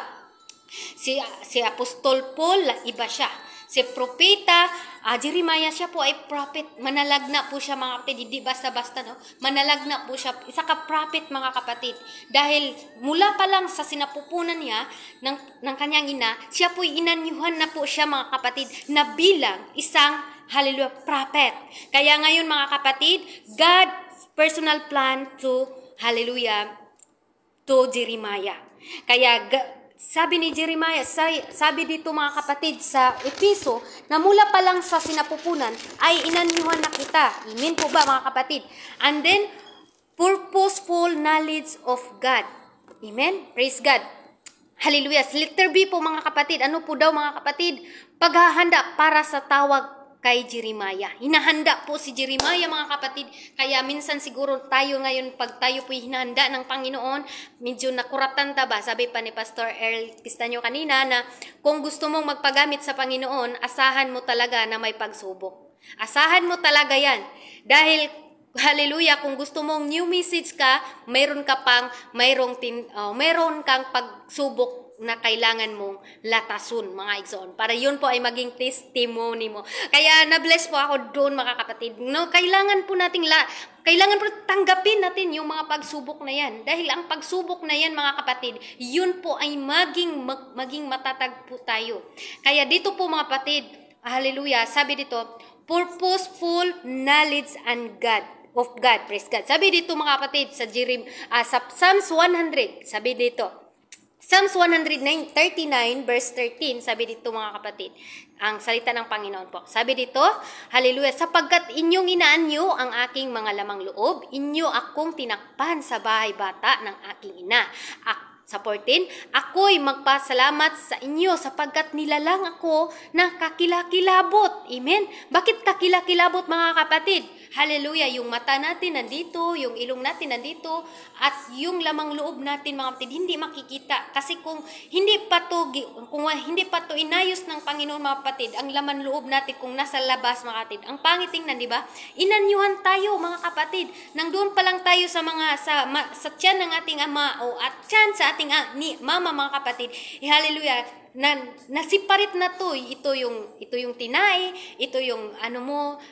Si Apostol Paul, iba siya. Si propeta, Jeremiah, siya po ay prophet. Manalagna po siya mga kapatid. Hindi basta-basta, no? Manalagna po siya. Isa ka prophet mga kapatid. Dahil mula pa lang sa sinapupunan niya ng kanyang ina, siya po inanyuhan na po siya mga kapatid na bilang isang, hallelujah, prophet. Kaya ngayon mga kapatid, God's personal plan to, hallelujah, to Jeremiah. Kaya sabi ni Jeremiah, sabi dito mga kapatid sa Episo, na mula pa lang sa sinapupunan ay inanyuhan na kita. Amen po ba mga kapatid? And then, purposeful knowledge of God. Amen? Praise God. Hallelujah. Letter B po mga kapatid. Ano po daw mga kapatid? Paghahanda para sa tawag kay Jeremiah. Hinahanda po si Jeremiah mga kapatid. Kaya minsan siguro tayo ngayon, pag tayo po hinahanda ng Panginoon, medyo nakuratan ba? Sabi pa ni Pastor Earl Pistanyo kanina na kung gusto mong magpagamit sa Panginoon, asahan mo talaga na may pagsubok. Asahan mo talaga yan. Dahil hallelujah, kung gusto mong new message ka, mayroon kang pagsubok na kailangan mong latasun, mga igsoon. Para yun po ay maging testimony mo. Kaya na-bless po ako doon, mga kapatid. No, kailangan po tanggapin natin yung mga pagsubok na yan. Dahil ang pagsubok na yan, mga kapatid, yun po ay maging matatag po tayo. Kaya dito po, mga kapatid, hallelujah, sabi dito, purposeful knowledge of God. Praise God. Sabi dito, mga kapatid, sa Psalms 100, sabi dito, Psalms 139 verse 13, sabi dito mga kapatid, ang salita ng Panginoon po. Sabi dito, hallelujah, sapagkat inyong inaanyo ang aking mga lamang loob, inyo akong tinakpan sa bahay bata ng aking ina. Sa 14, ako'y magpasalamat sa inyo sapagkat nilalang ako ng kakilakilabot. Amen? Bakit kakilakilabot mga kapatid? Hallelujah, yung mata natin nandito, yung ilong natin nandito, at yung lamang loob natin mga kapatid, hindi makikita. Kasi kung hindi pa to inayos ng Panginoon mga kapatid, ang laman loob natin kung nasa labas mga kapatid, ang pangit tingnan, di ba? Inanyuhan tayo mga kapatid. Nang doon pa lang tayo sa tiyan ng ating ama o at tiyan sa ating mama mga kapatid, hallelujah, nasiparit na to, ito yung tinai, ito yung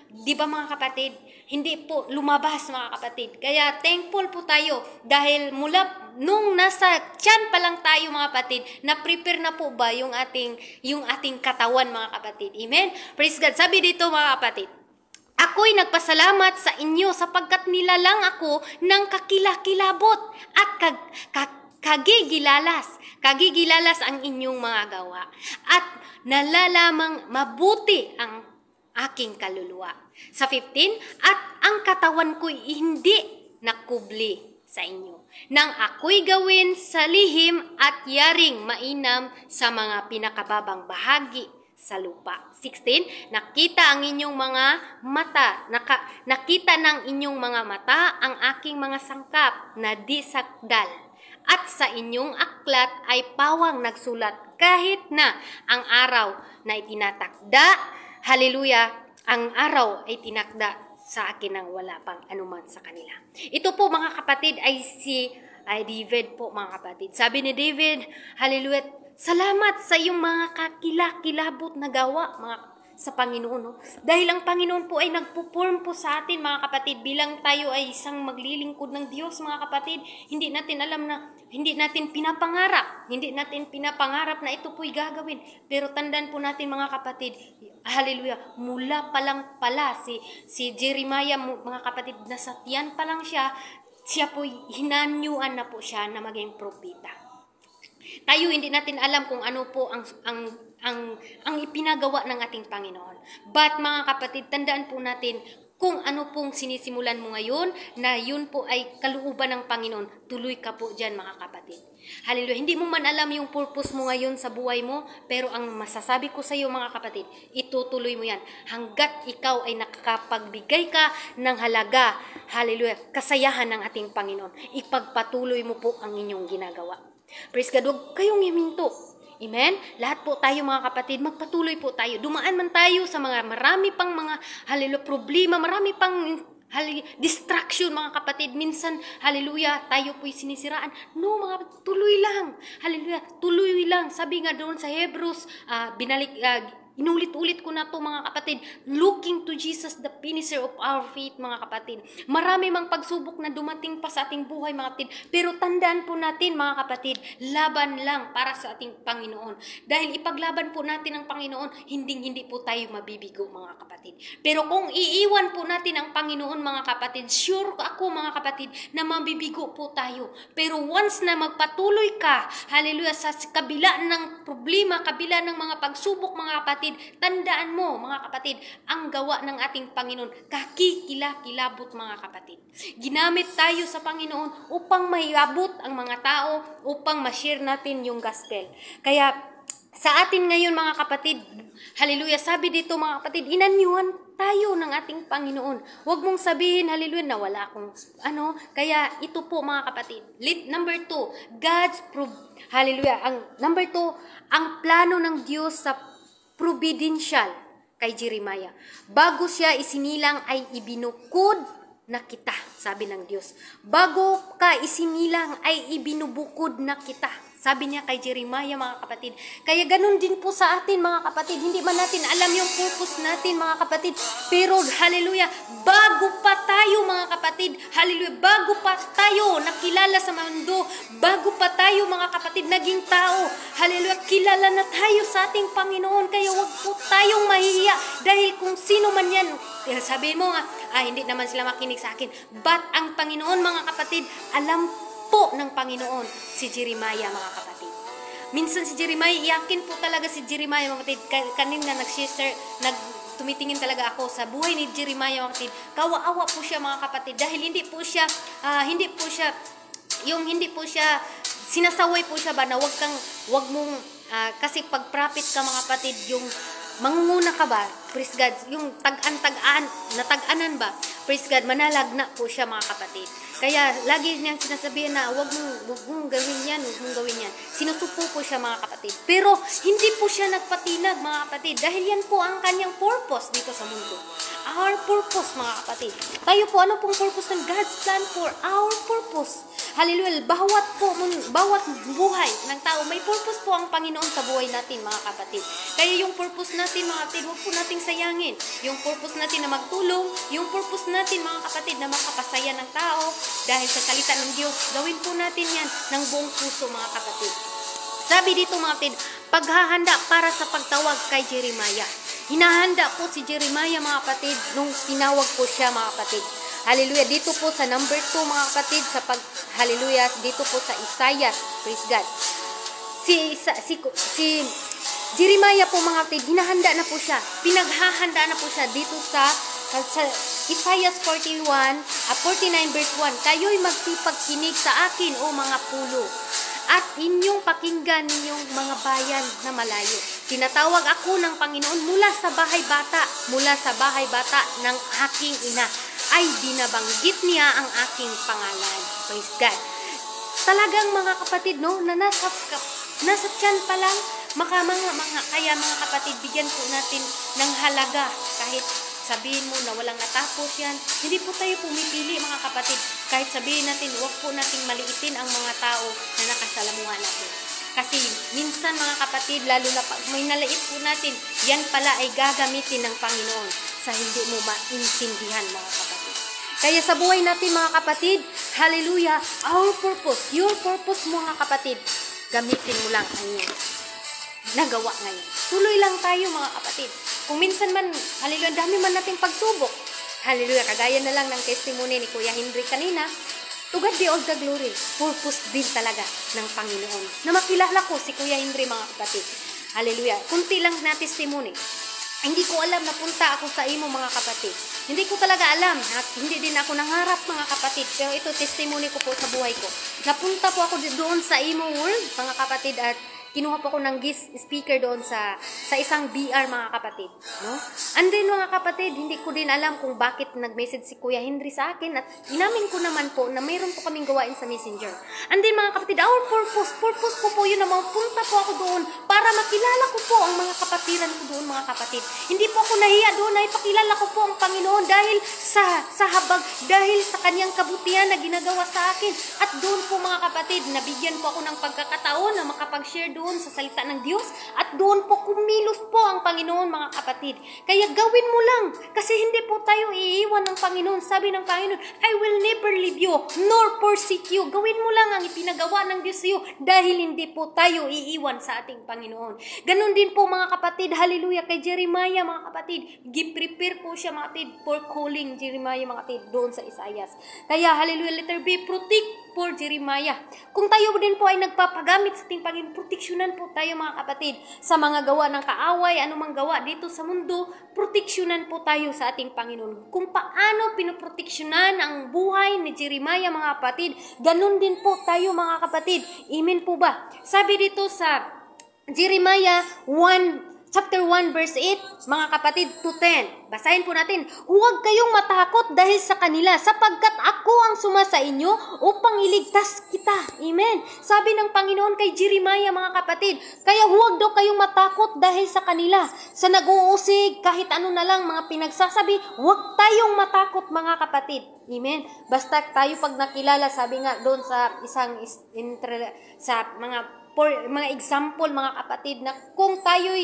di ba mga kapatid, hindi po lumabas mga kapatid. Kaya thankful po tayo dahil mula nung nasa tiyan pa lang tayo mga kapatid, na-prepare na po ba yung ating katawan mga kapatid. Amen? Praise God. Sabi dito mga kapatid, ako'y nagpasalamat sa inyo sapagkat nilalang ako ng kakilakilabot at kagigilalas ang inyong mga gawa at nalalamang mabuti ang aking kaluluwa. Sa 15, at ang katawan ko'y hindi nakubli sa inyo, nang ako'y gawin sa lihim at yaring mainam sa mga pinakababang bahagi sa lupa. 16, nakita ng inyong mga mata ang aking mga sangkap na di sakdal. At sa inyong aklat ay pawang nagsulat kahit na ang araw na itinatakda, hallelujah, ang araw ay tinakda sa akin nang wala pang anuman sa kanila. Ito po mga kapatid ay David po mga kapatid. Sabi ni David, hallelujah, salamat sa iyong mga kakilakilabot na gawa sa Panginoon. No? Dahil ang Panginoon po ay nagpuporm po sa atin mga kapatid, bilang tayo ay isang maglilingkod ng Diyos mga kapatid. Hindi natin pinapangarap na ito po'y gagawin. Pero tandaan po natin mga kapatid, hallelujah, mula pa lang pala si Jeremiah mga kapatid, nasa tiyan pa lang siya po'y hinanyuan na po siya na maging propeta. Tayo hindi natin alam kung ano po ang ipinagawa ng ating Panginoon. But mga kapatid, tandaan po natin kung ano pong sinisimulan mo ngayon, na yun po ay kalooban ng Panginoon. Tuloy ka po dyan mga kapatid. Hallelujah. Hindi mo man alam yung purpose mo ngayon sa buhay mo, pero ang masasabi ko sa iyo mga kapatid, itutuloy mo yan hanggat ikaw ay nakakapagbigay ka ng halaga, hallelujah, kasayahan ng ating Panginoon. Ipagpatuloy mo po ang inyong ginagawa. Praise God, huwag kayong himinto. Amen? Lahat po tayo mga kapatid, magpatuloy po tayo. Dumaan man tayo sa marami pang mga hallelujah problema, marami pang Distraction mga kapatid. Minsan, hallelujah, tayo po'y sinisiraan. No mga kapatid, tuloy lang. Hallelujah, tuloy lang. Sabi nga doon sa Hebrews, inulit-ulit ko na to mga kapatid, looking to Jesus, the finisher of our faith mga kapatid. Marami mang pagsubok na dumating pa sa ating buhay mga kapatid, pero tandaan po natin mga kapatid, laban lang para sa ating Panginoon. Dahil ipaglaban po natin ang Panginoon, hindi po tayo mabibigo mga kapatid. Pero kung iiwan po natin ang Panginoon mga kapatid, sure ako mga kapatid na mabibigo po tayo. Pero once na magpatuloy ka, hallelujah, sa kabila ng problema, kabila ng mga pagsubok mga kapatid, tandaan mo mga kapatid, ang gawa ng ating Panginoon, kakikilabot mga kapatid. Ginamit tayo sa Panginoon upang maiabot ang mga tao, upang ma-share natin yung gospel. Kaya sa atin ngayon mga kapatid, hallelujah, sabi dito mga kapatid, inanyuhan tayo ng ating Panginoon. Huwag mong sabihin, hallelujah, na wala akong Kaya ito po mga kapatid. Number 2, hallelujah. Number 2, ang plano ng Diyos sa providential kay Jeremiah. Bago siya isinilang ay ibinukod na kita, sabi ng Diyos. Bago ka isinilang ay ibinubukod na kita, sabi niya kay Jeremiah mga kapatid. Kaya ganun din po sa atin mga kapatid. Hindi man natin alam yung purpose natin mga kapatid. Pero hallelujah, bago pa tayo mga kapatid, hallelujah, bago pa tayo nakilala sa mundo, bago pa tayo mga kapatid naging tao, hallelujah, kilala na tayo sa ating Panginoon. Kaya wag po tayong mahihiya. Dahil kung sino man yan, sabihin mo nga, hindi naman sila makinig sa akin. But ang Panginoon mga kapatid, alam po ng Panginoon si Jeremiah mga kapatid. Minsan si Jeremiah, iyakin po talaga si Jeremiah mga kapatid. Kanina tumitingin talaga ako sa buhay ni Jeremiah mga kapatid. Kawa-awa po siya mga kapatid dahil hindi po siya sinasaway po siya ba na wag mong kasi pag prophet ka mga kapatid, yung mangunguna ka ba, praise God, yung natag-anan ba, praise God, manalagna po siya mga kapatid. Kaya lagi niyang sinasabihan na wag mong gawin yan, wag mong gawin yan. Sinusupo po siya mga kapatid. Pero hindi po siya nagpatinag mga kapatid dahil yan po ang kanyang purpose dito sa mundo. Our purpose mga kapatid. Tayo po, ano pong purpose ng God's plan for our purpose? Hallelujah. Bawat buhay ng tao, may purpose po ang Panginoon sa buhay natin mga kapatid. Kaya yung purpose natin mga kapatid, huwag po nating sayangin. Yung purpose natin na magtulong, yung purpose natin mga kapatid na makapasaya ng tao, dahil sa salita ng Diyos, gawin po natin yan ng buong puso mga kapatid. Sabi dito mga kapatid, paghahanda para sa pagtawag kay Jeremiah. Hinahanda po si Jeremiah mga kapatid nung tinawag po siya mga kapatid. Hallelujah. Dito po sa number 2 mga kapatid, hallelujah, dito po sa Isaiah, praise God. Si Jeremiah po mga kapatid, hinahanda na po siya. Pinaghahanda na po siya dito sa Isaiah 49 verse 1. Kayo'y magsipagkinig sa akin o mga pulo, at inyong pakinggan ninyong mga bayan na malayo. Tinatawag ako ng Panginoon mula sa bahay bata ng aking ina, ay binabanggit niya ang aking pangalan. Praise God. Talagang mga kapatid, no, na nasa tiyan pa lang, kaya mga kapatid, bigyan po natin ng halaga kahit sabihin mo na walang natapos yan. Hindi po tayo pumipili mga kapatid. Kahit sabihin natin, huwag po nating maliitin ang mga tao na nakasalamuhan natin. Kasi minsan mga kapatid, lalo na pag may nalait po natin, yan pala ay gagamitin ng Panginoon sa hindi mo maintindihan mga kapatid. Kaya sa buhay natin mga kapatid, hallelujah, our purpose, your purpose mga kapatid, gamitin mo lang ang iyong nagawa ngayon. Tuloy lang tayo mga kapatid. Kung minsan man, hallelujah, dami man nating pagsubok. Hallelujah, kagaya na lang ng testimony ni Kuya Henry kanina, to God be all the glory. Purpose din talaga ng Panginoon. Na makilala ko si Kuya Henry mga kapatid. Hallelujah. Kunti lang na testimony. Hindi ko alam na punta ako sa imo mga kapatid. Hindi ko talaga alam. Hindi din ako nangarap mga kapatid. Pero ito testimony ko po sa buhay ko. Napunta po ako doon sa imo world mga kapatid at kinuha po ko ng guest speaker doon sa isang BR, mga kapatid, no? And then, mga kapatid, hindi ko din alam kung bakit nag-message si Kuya Henry sa akin at inamin ko naman po na mayroon po kaming gawain sa Messenger. And then, mga kapatid, our purpose ko po yun na mapunta po ako doon para makilala ko po ang mga kapatiran ko doon, mga kapatid. Hindi po ako nahiya doon na ipakilala ko po ang Panginoon dahil sa habag, dahil sa kanyang kabutihan na ginagawa sa akin. At doon po, mga kapatid, nabigyan po ako ng pagkakataon na makapag-share doon sa salita ng Diyos at doon po kumilos po ang Panginoon, mga kapatid. Kaya gawin mo lang kasi hindi po tayo iiwan ng Panginoon. Sabi ng Panginoon, I will never leave you nor forsake you. Gawin mo lang ang ipinagawa ng Diyos sa iyo dahil hindi po tayo iiwan sa ating Panginoon. Ganon din po, mga kapatid, hallelujah, kay Jeremiah, mga kapatid, gi-prepare po siya, mga kapatid, for calling Jeremiah, mga kapatid, doon sa Isaias. Kaya, hallelujah, letter B, protect for Jeremiah. Kung tayo din po ay nagpapagamit sa ating Panginoon, proteksyonan po tayo, mga kapatid, sa mga gawa ng kaaway, anumang gawa dito sa mundo, proteksyonan po tayo sa ating Panginoon. Kung paano pinoproteksyonan ang buhay ni Jeremiah, mga kapatid, ganun din po tayo, mga kapatid. Amen po ba? Sabi dito sa Jeremiah 1, Chapter 1, verse 8, mga kapatid, to 10. Basahin po natin. Huwag kayong matakot dahil sa kanila, sapagkat ako ang sumasa inyo upang iligtas kita. Amen. Sabi ng Panginoon kay Jeremiah, mga kapatid, kaya huwag daw kayong matakot dahil sa kanila. Sa nag-uusig, kahit ano na lang mga pinagsasabi, huwag tayong matakot, mga kapatid. Amen. Basta tayo pag nakilala, sabi nga doon sa isang sa mga example, mga kapatid, na kung tayo'y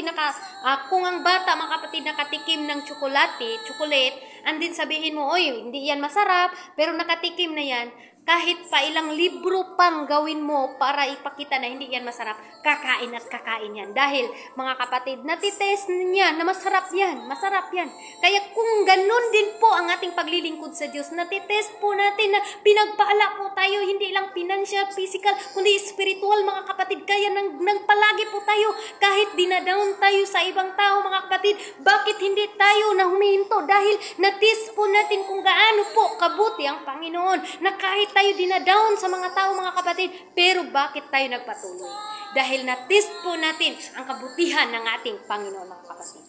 kung ang bata, mga kapatid, nakatikim ng chocolate, and then sabihin mo, oy, hindi yan masarap, pero nakatikim na yan, kahit pa ilang libro pang gawin mo para ipakita na hindi yan masarap, kakain at kakain yan. Dahil, mga kapatid, natitest niya na masarap yan. Kaya kung ganun din po ang ating paglilingkod sa Diyos, natitest po natin na pinagpala po tayo, hindi lang financial, physical, kundi spiritual, mga kapatid. Kaya nang palagi po tayo, kahit dinadown tayo sa ibang tao, mga kapatid, bakit hindi tayo na humihinto? Dahil natest po natin kung gaano po kabuti ang Panginoon, na kahit tayo dinadown sa mga tao, mga kapatid, pero bakit tayo nagpatuloy? Dahil na-test po natin ang kabutihan ng ating Panginoon, mga kapatid.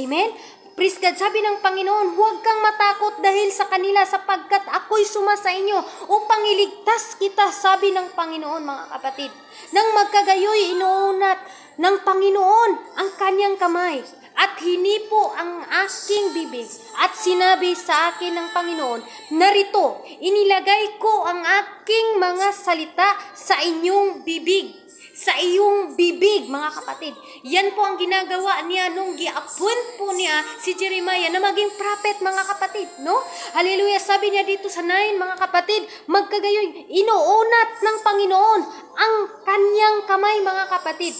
Amen? Praise God. Sabi ng Panginoon, huwag kang matakot dahil sa kanila, sapagkat ako'y sumasa inyo upang iligtas kita, sabi ng Panginoon, mga kapatid. Nang magkagayoy, inuunat ng Panginoon ang kanyang kamay at hinipo ang aking bibig at sinabi sa akin ng Panginoon, narito, inilagay ko ang aking mga salita sa inyong bibig. Sa iyong bibig, mga kapatid. Yan po ang ginagawa niya nung gi-appoint po niya si Jeremiah na maging prophet, mga kapatid, no? Hallelujah. Sabi niya dito sa 9, mga kapatid, magkagayoy, inuunat ng Panginoon ang kanyang kamay, mga kapatid.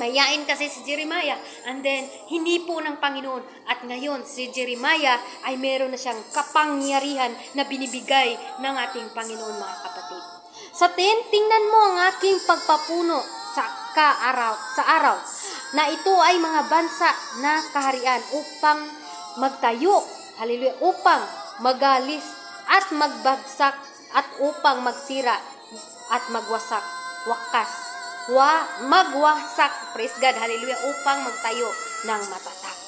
Mayain kasi si Jeremiah, and then hinipo ng Panginoon, at ngayon si Jeremiah ay meron na siyang kapangyarihan na binibigay ng ating Panginoon, mga kapatid. Sa 10, tingnan mo ang aking pagpapuno sa araw na ito ay mga bansa na kaharian upang magtayo, hallelujah, upang magalis at magbagsak at upang magsira at magwasak, magwasak, praise God, hallelujah, upang magtayo ng matatag.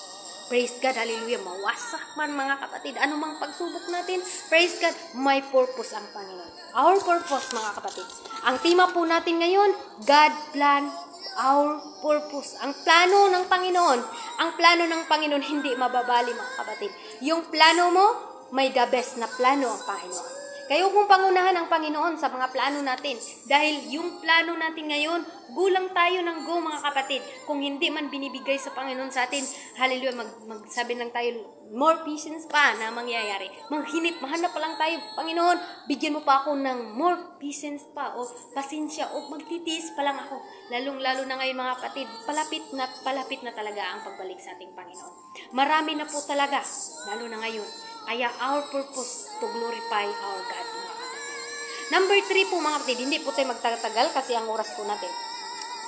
Praise God, hallelujah, mawasak man, mga kapatid, anumang pagsubok natin, praise God, may purpose ang Panginoon. Our purpose, mga kapatid. Ang tema po natin ngayon, God plan, our purpose. Ang plano ng Panginoon, hindi mababali, mga kapatid. Yung plano mo, may the best na plano ang Panginoon. Kaya kung pangunahan ang Panginoon sa mga plano natin, dahil yung plano natin ngayon, gulang tayo ng go, mga kapatid. Kung hindi man binibigay sa Panginoon sa atin, hallelujah, magsabi lang tayo, more patience pa na mangyayari. Mahanap pa lang tayo, Panginoon, bigyan mo pa ako ng more patience pa, o pasensya, o magtitiis pa lang ako. Lalong-lalo na ngayon, mga kapatid, palapit na talaga ang pagbalik sa ating Panginoon. Marami na po talaga, lalo na ngayon. Kaya our purpose to glorify our God, mga kapatid. Number 3 po, mga kapatid, hindi po tayo magtatagal kasi ang oras po natin.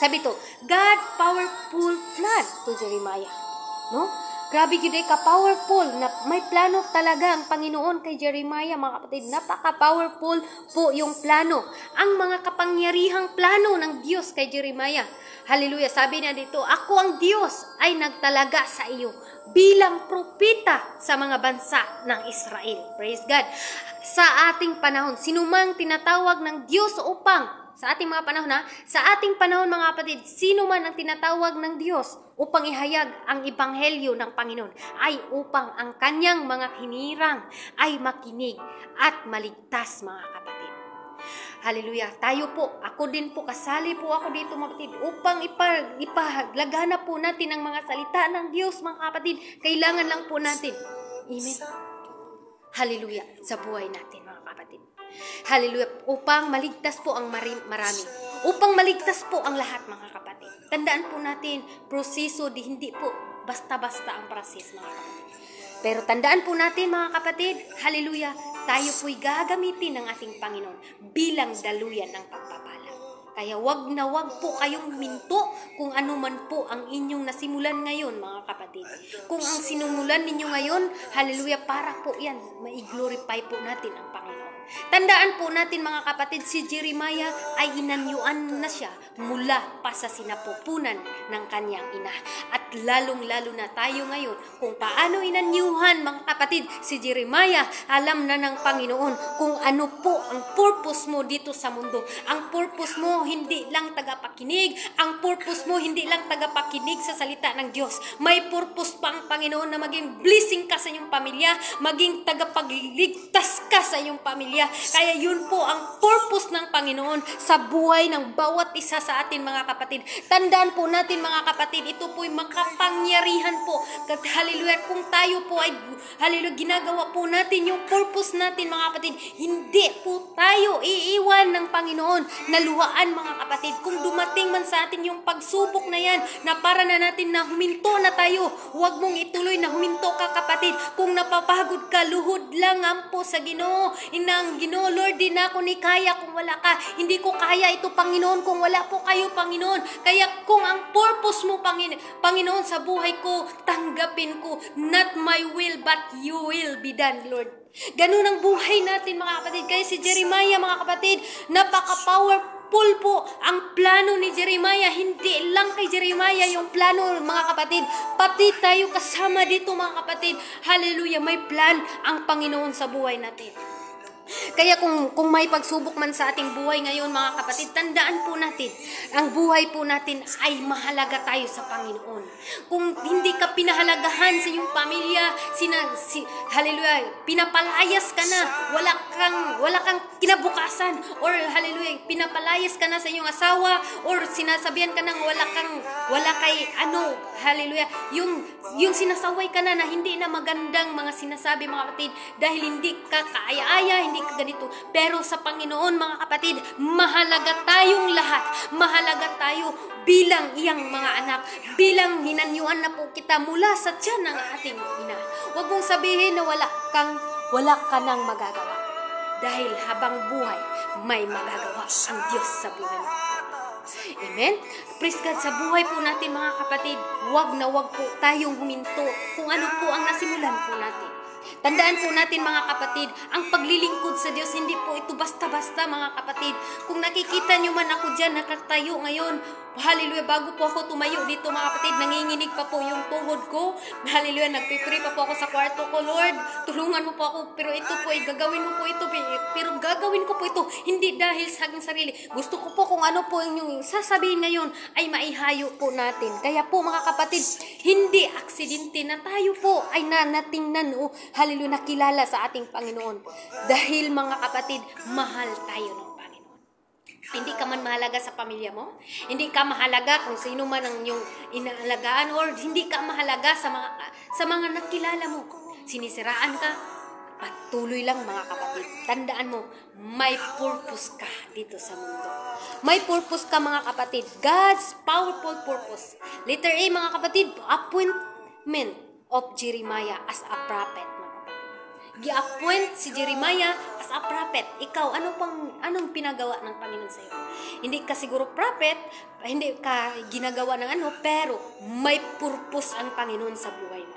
Sabi to, God powerful flood to Jeremiah. No? Grabe yun ka powerful na may plano talaga ang Panginoon kay Jeremiah, mga kapatid. Napaka-powerful po yung plano. Ang mga kapangyarihang plano ng Diyos kay Jeremiah. Hallelujah. Sabi niya dito, ako ang Diyos ay nagtalaga sa iyo bilang propeta sa mga bansa ng Israel. Praise God. Sa ating panahon, sinumang tinatawag ng Diyos upang sa ating mga panahon sa ating panahon mga kapatid, sino man ang tinatawag ng Diyos upang ihayag ang ebanghelyo ng Panginoon ay upang ang kanyang mga hinirang ay makinig at maligtas mga kapatid. Hallelujah. Tayo po, ako din po, kasali po ako dito mga kapatid upang ipaglagana po natin ang mga salita ng Diyos mga kapatid. Kailangan lang po natin. Amen. Hallelujah. Sa buhay natin mga kapatid. Hallelujah. Upang maligtas po ang marami. Upang maligtas po ang lahat mga kapatid. Tandaan po natin, proseso hindi po basta-basta ang proses mga kapatid. Pero tandaan po natin mga kapatid, hallelujah, tayo po'y gagamitin ng ating Panginoon bilang daluyan ng pagpapala. Kaya wag na wag po kayong minto kung ano man po ang inyong nasimulan ngayon mga kapatid. Kung ang sinumulan ninyo ngayon, hallelujah, para po yan, mai-glorify po natin ang Panginoon. Tandaan po natin mga kapatid, si Jeremiah ay inanyuan na siya mula pa sa sinapupunan ng kanyang ina. At lalong-lalo na tayo ngayon kung paano inanyuhan mga kapatid si Jeremiah. Alam na ng Panginoon kung ano po ang purpose mo dito sa mundo. Ang purpose mo hindi lang tagapakinig. Ang purpose mo hindi lang tagapakinig sa salita ng Diyos. May purpose pa ang Panginoon na maging blessing ka sa iyong pamilya, maging tagapagligtas ka sa iyong pamilya. Kaya yun po ang purpose ng Panginoon sa buhay ng bawat isa sa atin mga kapatid. Tandaan po natin mga kapatid, ito po'y makapangyarihan po. Hallelujah, kung tayo po ay hallelujah, ginagawa po natin yung purpose natin mga kapatid, hindi po tayo iiwan ng Panginoon na luhaan mga kapatid. Kung dumating man sa atin yung pagsubok na yan, na para na natin na huminto na tayo, huwag mong ituloy na huminto ka kapatid. Kung napapagod ka, luhod lang ampo sa Ginoo. Inang Ginoo, Lord, di na ako ni kaya kung wala ka. Hindi ko kaya ito, Panginoon, kung wala po kayo, Panginoon. Kaya kung ang purpose mo, Panginoon, sa buhay ko, tanggapin ko. Not my will, but you will be done, Lord. Ganun ang buhay natin, mga kapatid. Kaya si Jeremiah, mga kapatid, napaka-powerful po ang plano ni Jeremiah. Hindi lang kay Jeremiah yung plano, mga kapatid. Pati tayo kasama dito, mga kapatid. Hallelujah, may plan ang Panginoon sa buhay natin. Kaya kung may pagsubok man sa ating buhay ngayon mga kapatid, tandaan po natin, ang buhay po natin ay mahalaga tayo sa Panginoon. Kung hindi ka pinahalagahan sa iyong pamilya, hallelujah, pinapalayas ka na, wala kang kinabukasan, or hallelujah, pinapalayas ka na sa iyong asawa, or sinasabihan ka nang wala kay hallelujah, yung sinasaway ka na hindi na magandang mga sinasabi mga kapatid, dahil hindi ka kaaya-aya, hindi ka ganito. Pero sa Panginoon mga kapatid, mahalaga tayong lahat. Mahalaga tayo bilang iyang mga anak. Bilang hinanyuan na po kita mula sa tiyan ng ating ina. Huwag mong sabihin na wala ka nang magagawa. Dahil habang buhay, may magagawa ang Diyos sa buhay mo. Amen? Praise God, sa buhay po natin mga kapatid, wag na wag po tayong huminto kung ano po ang nasimulan po natin. Tandaan po natin mga kapatid, ang paglilingkod sa Diyos, hindi po ito basta-basta mga kapatid. Kung nakikita nyo man ako dyan, nakatayo ngayon, hallelujah, bago po ako tumayo dito mga kapatid, nanginginig pa po yung tuhod ko. Hallelujah, nagpipray pa po ako sa kwarto ko, Lord, tulungan mo po ako, pero ito po ay gagawin mo po ito, pero gagawin ko po ito, hindi dahil sa aking sarili. Gusto ko po kung ano po yung sasabihin ngayon ay maihayo po natin. Kaya po mga kapatid, hindi aksidente na tayo po ay natingnan o hallelujah, nakilala sa ating Panginoon. Dahil mga kapatid, mahal tayo ng Panginoon. Hindi ka man mahalaga sa pamilya mo, hindi ka mahalaga kung sino man ang iyong inaalagaan, or hindi ka mahalaga sa mga nakilala mo. Sinisiraan ka, patuloy lang mga kapatid. Tandaan mo, may purpose ka dito sa mundo. May purpose ka mga kapatid. God's powerful purpose. Letter A mga kapatid, appointment of Jeremiah as a prophet. Gi-appoint si Jeremiah as a prophet. Ikaw, anong pinagawa ng Panginoon sa iyo? Hindi ka siguro prophet, hindi ka ginagawa ng pero may purpose ang Panginoon sa buhay mo.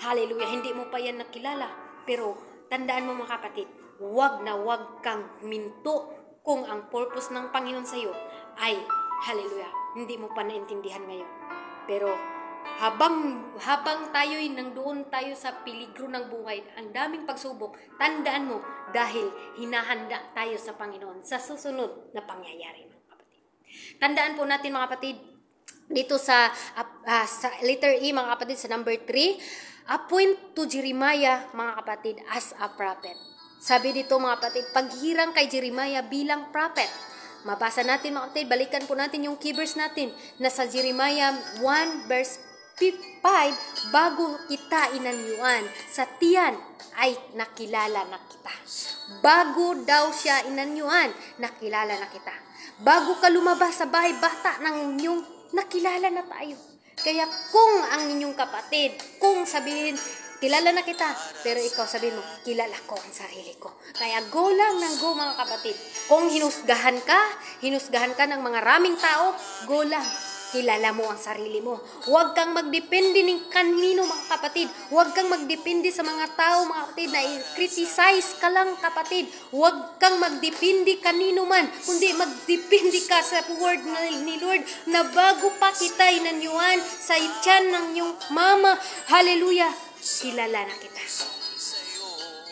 Hallelujah. Hindi mo pa yan nakilala. Pero tandaan mo mga kapatid, wag na wag kang huminto kung ang purpose ng Panginoon sa iyo ay, hallelujah, hindi mo pa naintindihan ngayon. Pero habang tayo'y nandoon tayo sa peligro ng buhay, ang daming pagsubok, tandaan mo dahil hinahanda tayo sa Panginoon sa susunod na pangyayari, mga kapatid. Tandaan po natin mga kapatid, dito sa letter E mga kapatid, sa number 3, appoint to Jeremiah mga kapatid as a prophet. Sabi dito mga kapatid, paghirang kay Jeremiah bilang prophet. Mabasa natin mga kapatid, balikan po natin yung keywords natin na sa Jeremiah 1 verse 5, bago kita inanyuan sa tiyan ay nakilala na kita. Bago daw siya inanyuan, nakilala na kita. Bago ka lumabas sa bahay bata ng inyong, nakilala na tayo. Kaya kung ang inyong kapatid, kung sabihin, kilala na kita, pero ikaw sabihin mo, kilala ko ang sarili ko. Kaya go lang ng go mga kapatid. Kung hinusgahan ka ng mga raming tao, go lang. Kilala mo ang sarili mo. Huwag kang magdepende ng kanino mga kapatid. Huwag kang magdepende sa mga tao mga kapatid na i-criticize ka lang kapatid. Huwag kang magdepende kanino man. Kundi magdepende ka sa word ni Lord na bago pa kita inanyuan sa tiyan ng iyong mama. Hallelujah. Kilala na kita.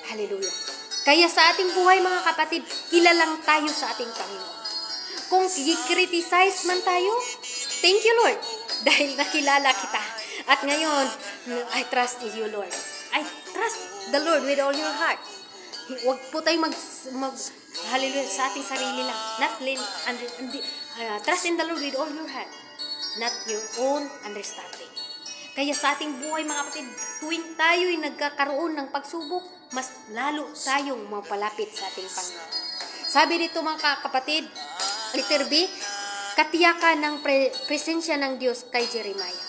Hallelujah. Kaya sa ating buhay mga kapatid, kilalang tayo sa ating Panginoon. Kung i-criticize man tayo, thank you Lord, dahil nakilala kita. At ngayon, I trust in you Lord. I trust the Lord with all your heart. Huwag po tayo hallelujah, sa ating sarili lang. Trust in the Lord with all your heart, not your own understanding. Kaya sa ating buhay mga kapatid, tuwing tayo'y nagkakaroon ng pagsubok, mas lalo tayong mapalapit sa ating Panginoon. Sabi dito mga kapatid, letter B, katiyakan ng presensya ng Diyos kay Jeremiah.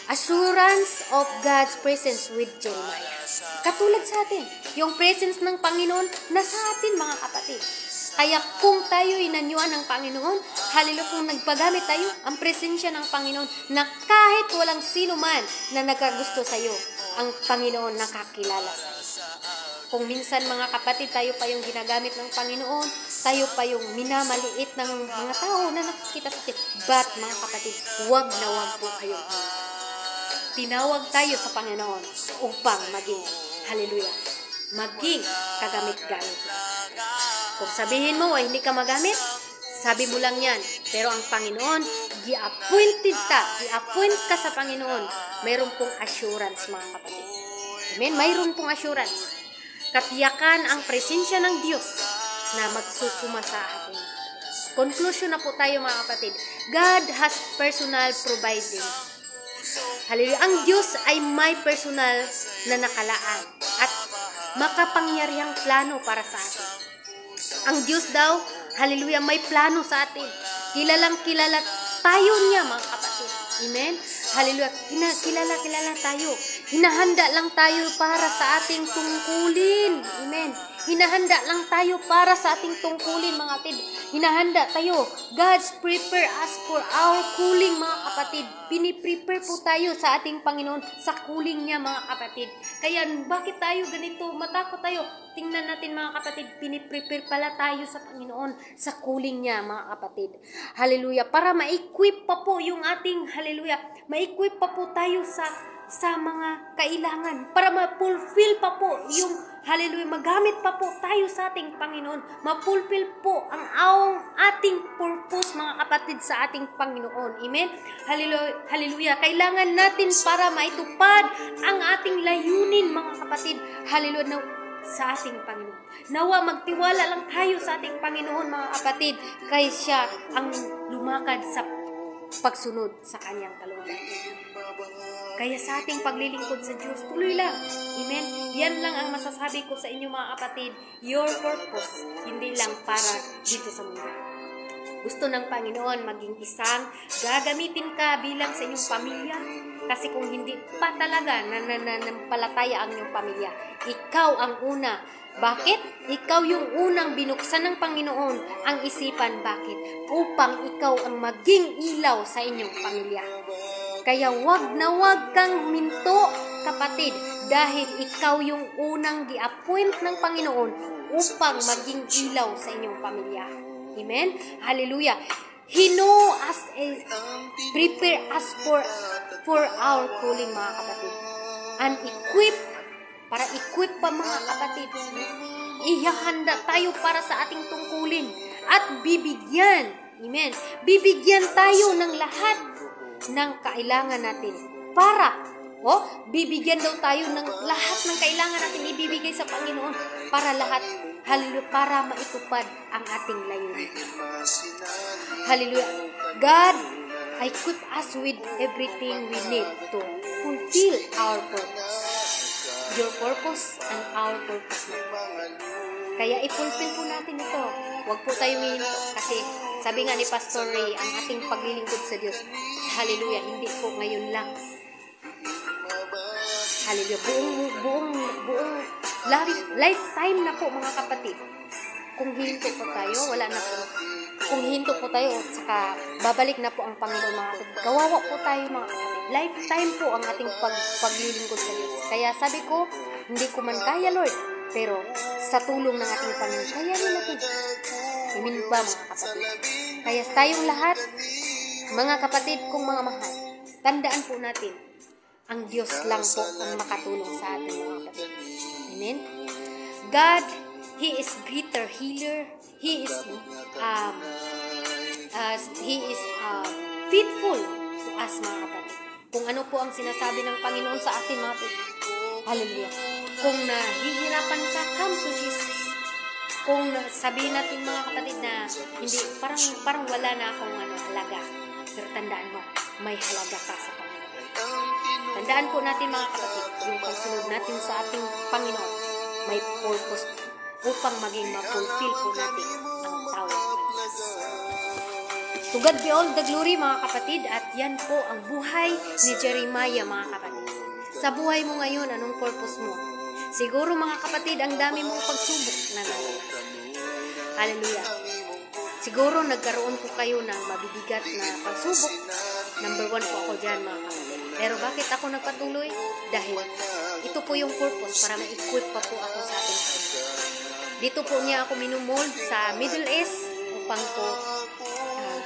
Assurance of God's presence with Jeremiah. Katulad sa atin, yung presence ng Panginoon nasa atin mga kapatid. Kaya kung tayo inanyuan ng Panginoon, hallelujah, kung nagpagamit tayo, ang presensya ng Panginoon na kahit walang sino man na nagkagusto sa iyo, ang Panginoon nakakilala sa iyo. Kung minsan mga kapatid, tayo pa yung ginagamit ng Panginoon, tayo pa yung minamaliit ng mga tao na nakikita sa atin. But mga kapatid, wag na wag po kayong tinawag tayo sa Panginoon upang maging, hallelujah, maging kagamit-gamit. Kung sabihin mo ay hindi ka magamit, sabi mo lang yan. Pero ang Panginoon, i-appoint ka sa Panginoon. Mayroon pong assurance mga kapatid. Amen? Mayroon pong assurance. Katiyakan ang presensya ng Diyos na magsusuma sa atin. Conclusion na po tayo mga kapatid. God has personal providing. Hallelujah. Ang Diyos ay may personal na nakalaan at makapangyarihang plano para sa atin. Ang Diyos daw, hallelujah, may plano sa atin. Kilalang kilala tayo niya mga kapatid. Amen? Hallelujah. Kilala tayo. Hinahanda lang tayo para sa ating tungkulin. Amen. Hinahanda lang tayo para sa ating tungkulin mga kapatid. Hinahanda tayo. God's prepare us for our calling mga kapatid. Piniprepare po tayo sa ating Panginoon sa calling niya mga kapatid. Kaya bakit tayo ganito? Matakot tayo. Tingnan natin mga kapatid, piniprepare pala tayo sa Panginoon sa calling niya mga kapatid. Hallelujah. Para ma-equip pa po yung ating, hallelujah, ma-equip pa po tayo sa mga kailangan. Para ma-fulfill pa po yung, hallelujah, magamit pa po tayo sa ating Panginoon. Ma-fulfill po ang ating purpose mga kapatid sa ating Panginoon. Amen? Hallelujah. Kailangan natin para maitupad ang ating layunin mga kapatid. Hallelujah. Sa ating Panginoon. Nawa magtiwala lang tayo sa ating Panginoon mga kapatid, kaya siya ang lumakad sa pagsunod sa kanyang kalooban. Kaya sa ating paglilingkod sa Diyos, tuloy lang. Amen? Yan lang ang masasabi ko sa inyo mga kapatid. Your purpose, hindi lang para dito sa mundo. Gusto ng Panginoon maging isang gagamitin ka bilang sa inyong pamilya. Kasi kung hindi pa talaga nananampalataya ang iyong pamilya, ikaw ang una. Bakit? Ikaw yung unang binuksan ng Panginoon ang isipan. Bakit? Upang ikaw ang maging ilaw sa inyong pamilya. Kaya wag na wag kang huminto kapatid, dahil ikaw yung unang gi-appoint ng Panginoon upang maging ilaw sa inyong pamilya. Amen? Hallelujah. He know us, prepare us for our calling, mga kapatid. And para equip pa, mga kapatid. Ihahanda tayo para sa ating tungkulin at bibigyan. Amen. Bibigyan tayo ng lahat ng kailangan natin. Bibigyan daw tayo ng lahat ng kailangan natin ibibigay sa Panginoon para para maitupad ang ating layunin. Hallelujah. God equip us with everything we need to fulfill our purpose. Your purpose and our purpose. Kaya i-fulfill po natin ito. Huwag po tayo mihinto. Kasi sabi nga ni Pastor Ray, ang ating paglilingkod sa Diyos, hallelujah, hindi po ngayon lang. Hallelujah. Buong lifetime na po, mga kapatid. Kung hinto po tayo, wala na po. Kung hinto po tayo, saka babalik na po ang Panginoon, mga kapatid. Kawawa po tayo, mga kapatid. Lifetime po ang ating paglilingkod sa Diyos. Kaya sabi ko, hindi ko man kaya, Lord, pero sa tulong ng ating Panginoon, kaya rin natin. Amen ba, mga kapatid? Kaya tayong lahat, mga kapatid kong mga mahal, tandaan po natin, ang Diyos lang po ang makatulong sa ating mga kapatid. Amen? God, He is greater healer. He is faithful to us, mga kapatid. Kung ano po ang sinasabi ng Panginoon sa atin, mga kapatid. Hallelujah. Kung nahihirapan ka, come to Jesus. Kung sabihin natin, mga kapatid, na hindi, parang wala na akong halaga. Pero tandaan mo, may halaga ka sa Panginoon. Tandaan po natin, mga kapatid, yung pagsunod natin sa ating Panginoon, may purpose upang maging ma-fulfill po natin ang tawag ng Diyos. To God be all the glory, mga kapatid, at yan po ang buhay ni Jeremiah, mga kapatid. Sa buhay mo ngayon, anong purpose mo? Siguro, mga kapatid, ang dami mong pagsubok na naranasan. Hallelujah. Siguro nagkaroon po kayo ng mabibigat na pagsubok. Number 1 po ako dyan, mga kapatid. Pero bakit ako nagpatuloy? Dahil ito po yung purpose para ma-equip pa po ako sa ating Panginoon. Dito po niya ako minumold sa Middle East upang po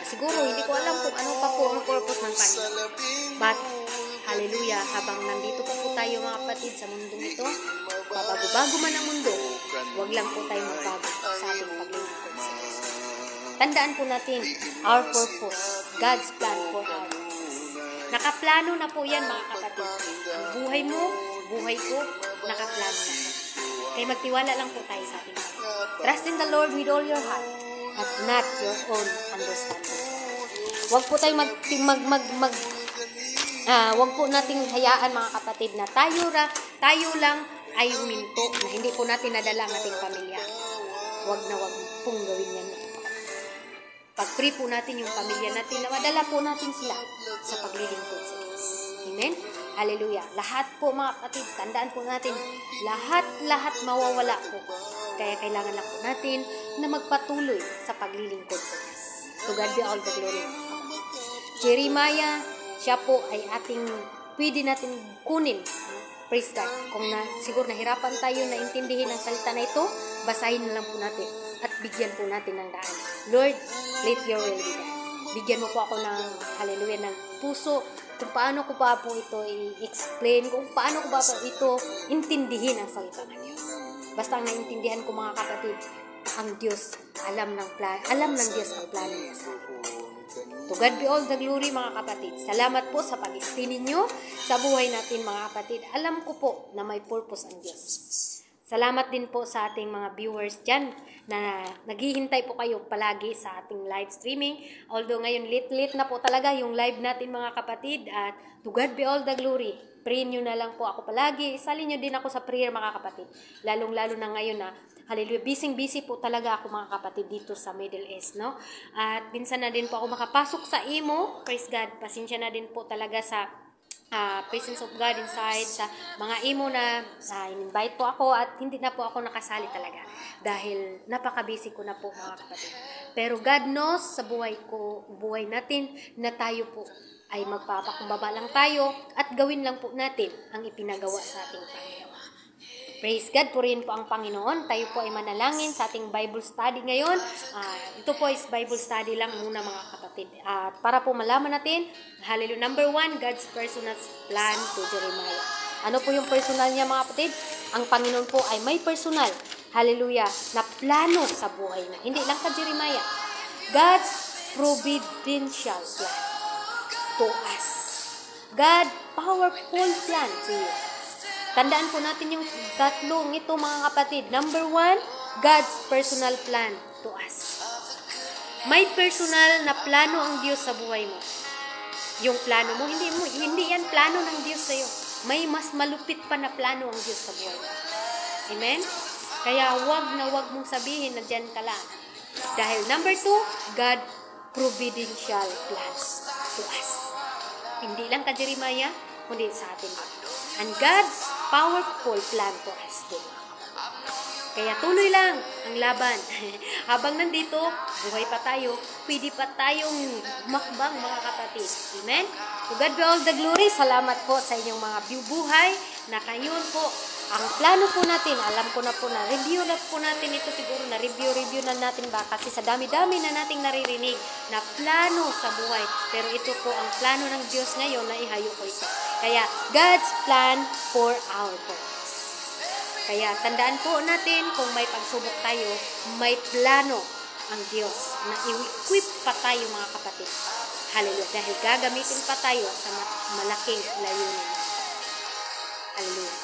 siguro hindi ko alam kung ano pa po ang purpose ng Panginoon. But hallelujah, habang nandito po tayo, mga kapatid, sa mundong ito, pabago-bago man ang mundo, huwag lang po tayo magbago sa ating paglilingkod sa Diyos. Tandaan po natin, our purpose, God's plan for our lives. Nakaplano na po yan, mga kapatid. Ang buhay mo, buhay ko, nakaplano na po. Kaya magtiwala lang po tayo sa ating Panginoon. Trust in the Lord with all your heart, at not your own understanding. Huwag po tayo wag po nating hayaan, mga kapatid, na tayo lang ay huminto na hindi po natin nadala ang ating pamilya. Wag pong gawin yan. Pag-pray po natin yung pamilya natin na madala po natin sila sa paglilingkod sa Diyos. Amen? Hallelujah. Lahat po, mga kapatid, tandaan po natin, lahat mawawala po. Kaya kailangan lang po natin na magpatuloy sa paglilingkod sa Diyos. To God be all the glory. Jeremiah, siya po ay pwede natin kunin. Praise God. Kung siguro nahirapan tayo na intindihin ang salita na ito, basahin na lang po natin at bigyan po natin ng daan. Lord, let your will be done. Bigyan mo po ako ng, hallelujah, ng puso kung paano ko pa po ito i-explain, kung paano ko pa po ito intindihin ang salita ng Diyos. Basta ang naintindihan ko, mga kapatid, ang Diyos, alam ng Diyos ang plano niya sa atin. To God be all the glory, mga kapatid. Salamat po sa pag-istay ninyo sa buhay natin, mga kapatid. Alam ko po na may purpose ang Diyos. Salamat din po sa ating mga viewers dyan na naghihintay po kayo palagi sa ating live streaming. Although ngayon late na po talaga yung live natin, mga kapatid. At to God be all the glory. Pray nyo na lang po ako palagi. Isalin nyo din ako sa prayer, mga kapatid. Lalong-lalo na ngayon na hallelujah, busy po talaga ako, mga kapatid, dito sa Middle East, no? At minsan na din po ako makapasok sa imo. Praise God. Pasensya na din po talaga sa presence of God inside, sa mga imo na in-invite po ako at hindi na po ako nakasali talaga dahil napaka-busy ko na po, mga kapatid. Pero God knows sa buhay natin na tayo po ay magpapakumbaba lang tayo at gawin lang po natin ang ipinagawa sa ating Panginoon. Praise God, purihin po ang Panginoon. Tayo po ay manalangin sa ating Bible study ngayon. Ito po is Bible study lang muna mga kapatid. Para po malaman natin, hallelujah, number 1, God's personal plan to Jeremiah. Ano po yung personal niya mga kapatid? Ang Panginoon po ay may personal, hallelujah, na plano sa buhay na. Hindi lang ka Jeremiah. God's providential plan to us. God powerful plan to you. Tandaan po natin yung tatlong ito mga kapatid. Number 1, God's personal plan to us. May personal na plano ang Diyos sa buhay mo. Yung plano mo, hindi yan plano ng Diyos sa iyo. May mas malupit pa na plano ang Diyos sa buhay mo. Amen? Kaya wag mong sabihin na dyan ka lang. Dahil number 2, God providential plan to us. Hindi lang ka Jeremiah, kundi sa atin. And God's powerful plan to us din. Kaya tuloy lang ang laban. Habang nandito, buhay pa tayo, pwede pa tayong makbang mga kapatid. Amen? To God be all the glory. Salamat po sa inyong mga buhay na kayon po. Ang plano po natin, alam ko na po na review na po natin ito siguro na review na natin ba kasi sa dami-dami na nating naririnig na plano sa buhay. Pero ito po ang plano ng Diyos ngayon na ihayo ko ito. Kaya God's plan for our purpose. Kaya tandaan po natin kung may pagsubok tayo, may plano ang Diyos na i-equip pa tayo mga kapatid. Hallelujah. Dahil gagamitin pa tayo sa malaking layunin. Hallelujah.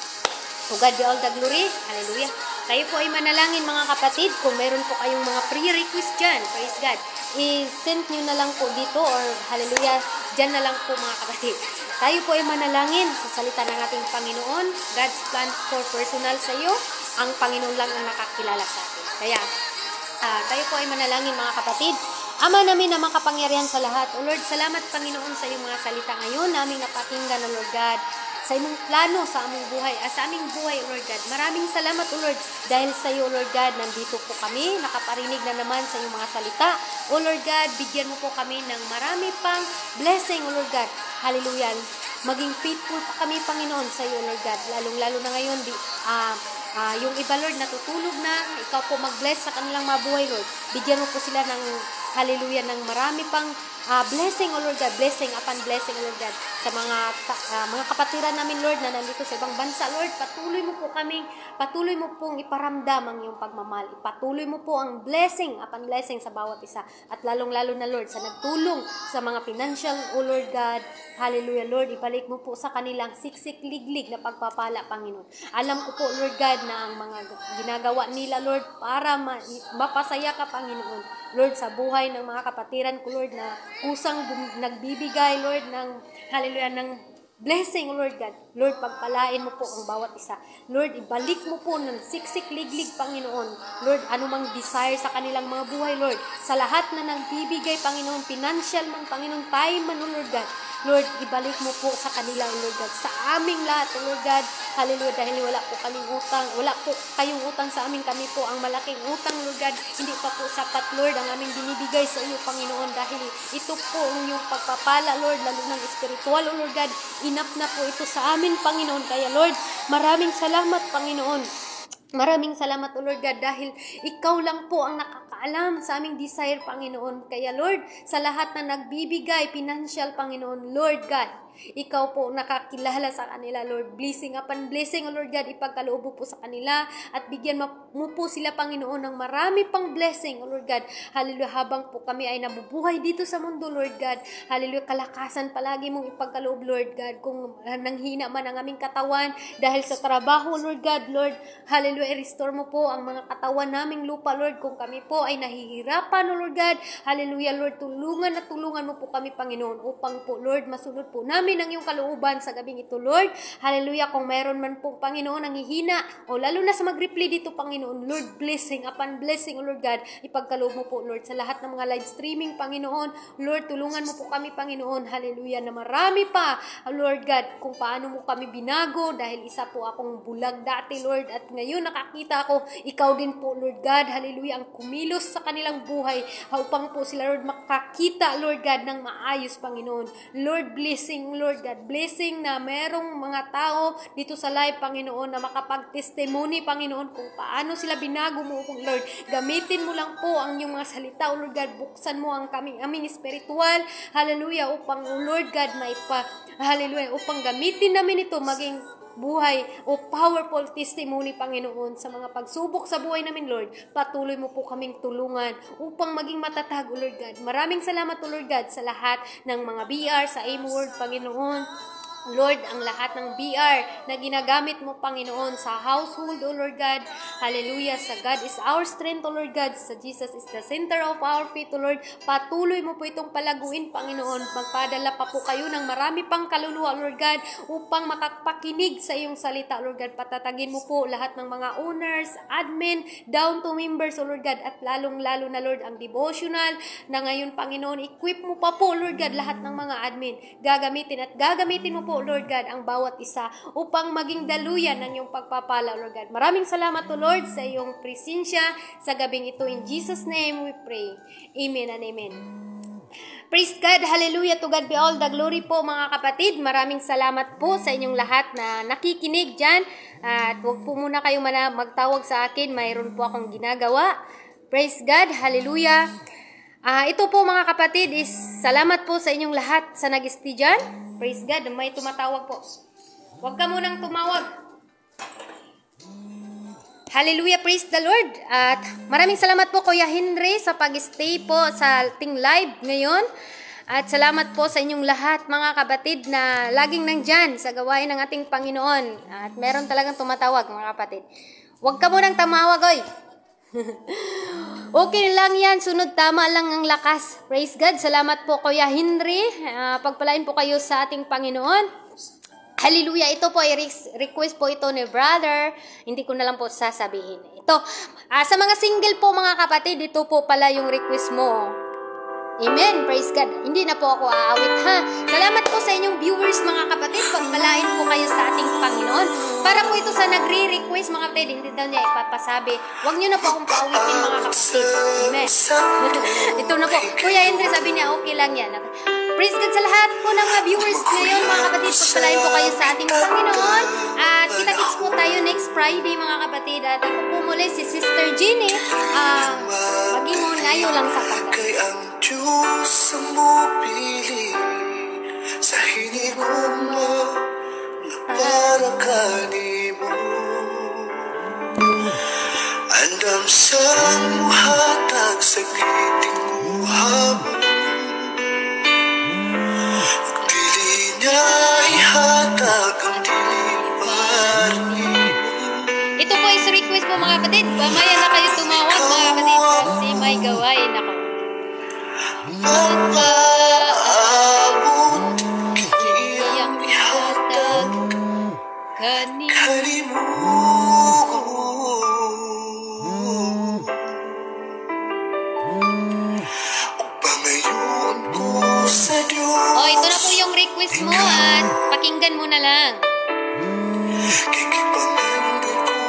To God be all the glory. Hallelujah. Tayo po ay manalangin mga kapatid. Kung meron po kayong mga pre-request dyan, praise God, i-send nyo na lang po dito or hallelujah, dyan na lang po mga kapatid. Tayo po ay manalangin sa salita ng ating Panginoon. God's plan for personal sa iyo. Ang Panginoon lang ang nakakilala sa atin. Kaya, tayo po ay manalangin mga kapatid. Ama namin na makapangyarihan sa lahat. O Lord, salamat Panginoon sa iyong mga salita ngayon. Naming napakinggan na Lord God sa imong plano sa aming buhay, sa aming buhay, O Lord God. Maraming salamat, O Lord, dahil sa iyo, Lord God, nandito po kami, nakaparinig na naman sa iyong mga salita. O Lord God, bigyan mo po kami ng marami pang blessing, O Lord God. Hallelujah. Maging faithful pa kami, Panginoon, sa iyo, Lord God. Lalong-lalo na ngayon, yung iba, Lord, natutulog na, ikaw po mag-bless sa kanilang mabuhay, Lord. Bigyan mo po sila ng, hallelujah, ng marami pang blessing, O Lord God, blessing upon blessing, O Lord God, sa mga kapatiran namin, Lord, na nandito sa ibang bansa, Lord, patuloy mo pong iparamdam ang iyong pagmamahal, patuloy mo po ang blessing upon blessing sa bawat isa, at lalong-lalo na, Lord, sa nagtulong sa mga financial, O Lord God, hallelujah, Lord, ibalik mo po sa kanilang siksik-liglig na pagpapala, Panginoon. Alam ko po, Lord God, na ang mga ginagawa nila, Lord, para mapasaya ka, Panginoon, Lord, sa buhay ng mga kapatiran ko, Lord, na kusang nagbibigay, Lord, ng, hallelujah, ng blessing, Lord God. Lord, pagpalain mo po ang bawat isa. Lord, ibalik mo po ng siksik-liglig, Panginoon. Lord, anumang desire sa kanilang mga buhay, Lord. Sa lahat na nagbibigay, Panginoon, financial man, Panginoon, time man, Lord God. Lord, ibalik mo po sa kanila, Lord God. Sa aming lahat, Lord God. Hallelujah, dahil wala po kaming utang. Wala po kayong utang sa amin. Kami po ang malaking utang, Lord God. Hindi pa po sapat, Lord, ang aming binibigay sa iyo, Panginoon. Dahil ito po ang iyong pagpapala, Lord, lalo ng spiritual, Lord God. Enough na po ito sa amin, Panginoon. Kaya, Lord, maraming salamat, Panginoon. Maraming salamat, O Lord God, dahil ikaw lang po ang nakakaalam sa aming desire, Panginoon. Kaya, Lord, sa lahat na nagbibigay, financial, Panginoon, Lord God, ikaw po nakakilala sa kanila, Lord. Blessing upon blessing, O Lord God, ipagkaloob po sa kanila at bigyan mo po sila, Panginoon, ng marami pang blessing, O Lord God. Hallelujah, habang po kami ay nabubuhay dito sa mundo, Lord God. Hallelujah, kalakasan palagi mong ipagkaloob, Lord God. Kung nanghina man ang aming katawan dahil sa trabaho, Lord God, Lord, hallelujah, i-restore mo po ang mga katawan naming lupa, Lord. Kung kami po ay nahihirapan, O Lord God, hallelujah, Lord, tulungan mo po kami, Panginoon, upang po, Lord, masunod po namin ang iyong kalooban sa gabing ito, Lord. Hallelujah, kung mayroon man po, Panginoon, ang hihina, o lalo na sa mag-replay dito, Panginoon, Lord, blessing upon blessing, O Lord God, ipagkaloob mo po, Lord, sa lahat ng mga live streaming, Panginoon, Lord, tulungan mo po kami, Panginoon, hallelujah, na marami pa, Lord God, kung paano mo kami binago, dahil isa po akong bulag dati, Lord, at ngayon nakakita ako, ikaw din po, Lord God, hallelujah, ang kumilos sa kanilang buhay, upang po sila, Lord, makakita, Lord God, ng maayos, Panginoon. Lord, blessing, Lord God, blessing na merong mga tao dito sa live, Panginoon, na makapag-testimony, Panginoon, kung paano sila binago mo, Lord. Gamitin mo lang po ang iyong mga salita, O Lord God, buksan mo ang aming spiritual, hallelujah, upang, O Lord God, hallelujah, upang gamitin namin ito maging buhay o powerful testimony, Panginoon, sa mga pagsubok sa buhay namin, Lord. Patuloy mo po kaming tulungan upang maging matatag, O Lord God. Maraming salamat, O Lord God, sa lahat ng mga BR, sa AIM World, Panginoon. Lord, ang lahat ng BR na ginagamit mo, Panginoon, sa household, O Lord God. Hallelujah. Sa God is our strength, O Lord God. Sa Jesus is the center of our faith, O Lord. Patuloy mo po itong palaguin, Panginoon. Magpadala pa po kayo ng marami pang kaluluwa, Lord God, upang makapakinig sa iyong salita, Lord God. Patatagin mo po lahat ng mga owners, admin, down to members, O Lord God. At lalong-lalo na, Lord, ang devotional na ngayon, Panginoon, equip mo pa po, Lord God, lahat ng mga admin. Gagamitin mo po, Lord God, ang bawat isa upang maging daluyan ng iyong pagpapala, Lord God. Maraming salamat, O Lord, sa iyong presensya sa gabing ito. In Jesus' name we pray. Amen and amen. Praise God, hallelujah, to God be all the glory po, mga kapatid. Maraming salamat po sa inyong lahat na nakikinig dyan. At huwag po muna kayo magtawag sa akin, mayroon po akong ginagawa. Praise God, hallelujah. Ito po, mga kapatid, is salamat po sa inyong lahat sa nag-stay dyan. Praise God, may tumatawag po. Huwag ka munang tumawag. Hallelujah, praise the Lord. At maraming salamat po, Kuya Henry, sa pag-stay po sa ating live ngayon. At salamat po sa inyong lahat, mga kapatid, na laging nandyan sa gawain ng ating Panginoon. At meron talagang tumatawag, mga kapatid. Huwag ka munang tumawag, oy. Okay lang yan, sunod, tama lang ang lakas. Praise God, salamat po, Kuya Henry. Pagpalain po kayo sa ating Panginoon. Hallelujah, ito po ay request po ito ni brother. Hindi ko na lang po sasabihin. Ito, sa mga single po, mga kapatid, ito po pala yung request mo. Amen, praise God. Hindi na po ako aawit, ha. Salamat po sa inyong viewers, mga kapatid. Pagpalain po kayo sa ating Panginoon. Para po ito sa nagre-request, mga kapatid, hindi daw niya ipapasabi. Huwag niyo na po akong paawitin, mga kapatid. Amen. Ito na po. Kuya Henry, sabi niya, okay lang yan. Praise God sa lahat po ng mga viewers ngayon, mga kapatid. Pagpalain po kayo sa ating Panginoon. At kita-kits po tayo next Friday, mga kapatid. At ako po muli si Sister Jeannie. Maging mo ngayon lang sa pagkakas. Diyos ang mupili sa hinikom mo na para kanimo. Andam sa muhatag sa kiting buha mo. Dili niya ihatag ang dili. Ito po is request po, mga kapatid. Mamaya na kayo tumawag, mga kapatid, kasi may gawain ako. Magpaabot kanyang ihatag kanimo. Upangayon ko sa Diyos. Oh, ito na po yung request mo, at pakinggan mo na lang. Kikipanganday ko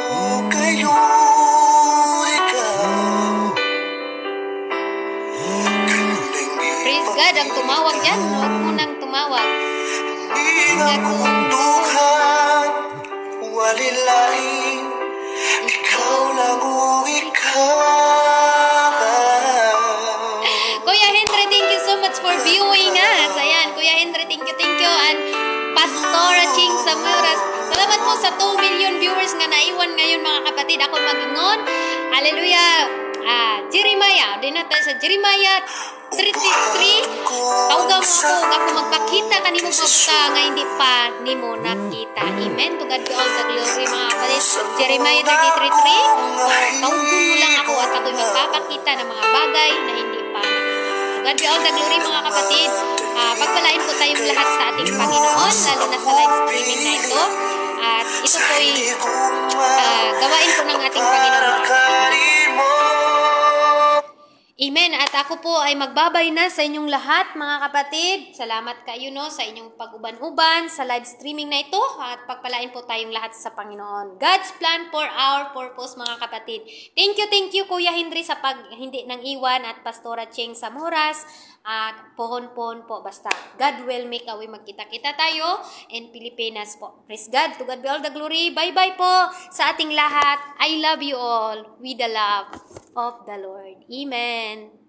kayo. Praise God, ang tumawag dyan. Huwag mo nang tumawag. Inakunduhan, walilain, ikaw lang o ikaw. Kuya Henry, thank you so much for viewing us. Ayan, Kuya Henry, thank you. And Pastora Ching Samuras, salamat po sa 2 million viewers nga naiwan ngayon, mga kapatid. Ako magingon. Hallelujah. Jeremiah, din natin sa Jeremiah 33, tawag mo ako magpakita kanimo po nga hindi pa nimo nakita. Amen. To God be all the glory, mga kapatid. Jeremiah 33:3, tawag mo lang ako at ako'y magpapakita ng mga bagay na hindi pa nakita. To God be all the glory, mga kapatid. Pagpalain po tayong lahat sa ating Panginoon, lalo na sa live streaming na ito. At ito po'y gawain po ng ating Panginoon, mga kapatid. Amen. At ako po ay magbabay na sa inyong lahat, mga kapatid. Salamat kayo no sa inyong pag-uban-uban sa live streaming na ito at pagpalain po tayong lahat sa Panginoon. God's plan for our purpose, mga kapatid. Thank you Kuya Henry sa hindi nang iwan at Pastora Cheng Samoras at pohon-pohon po. Basta God will make a way, magkita-kita tayo in Pilipinas po. Praise God. To God be all the glory. Bye-bye po sa ating lahat. I love you all with the love of the Lord. Amen.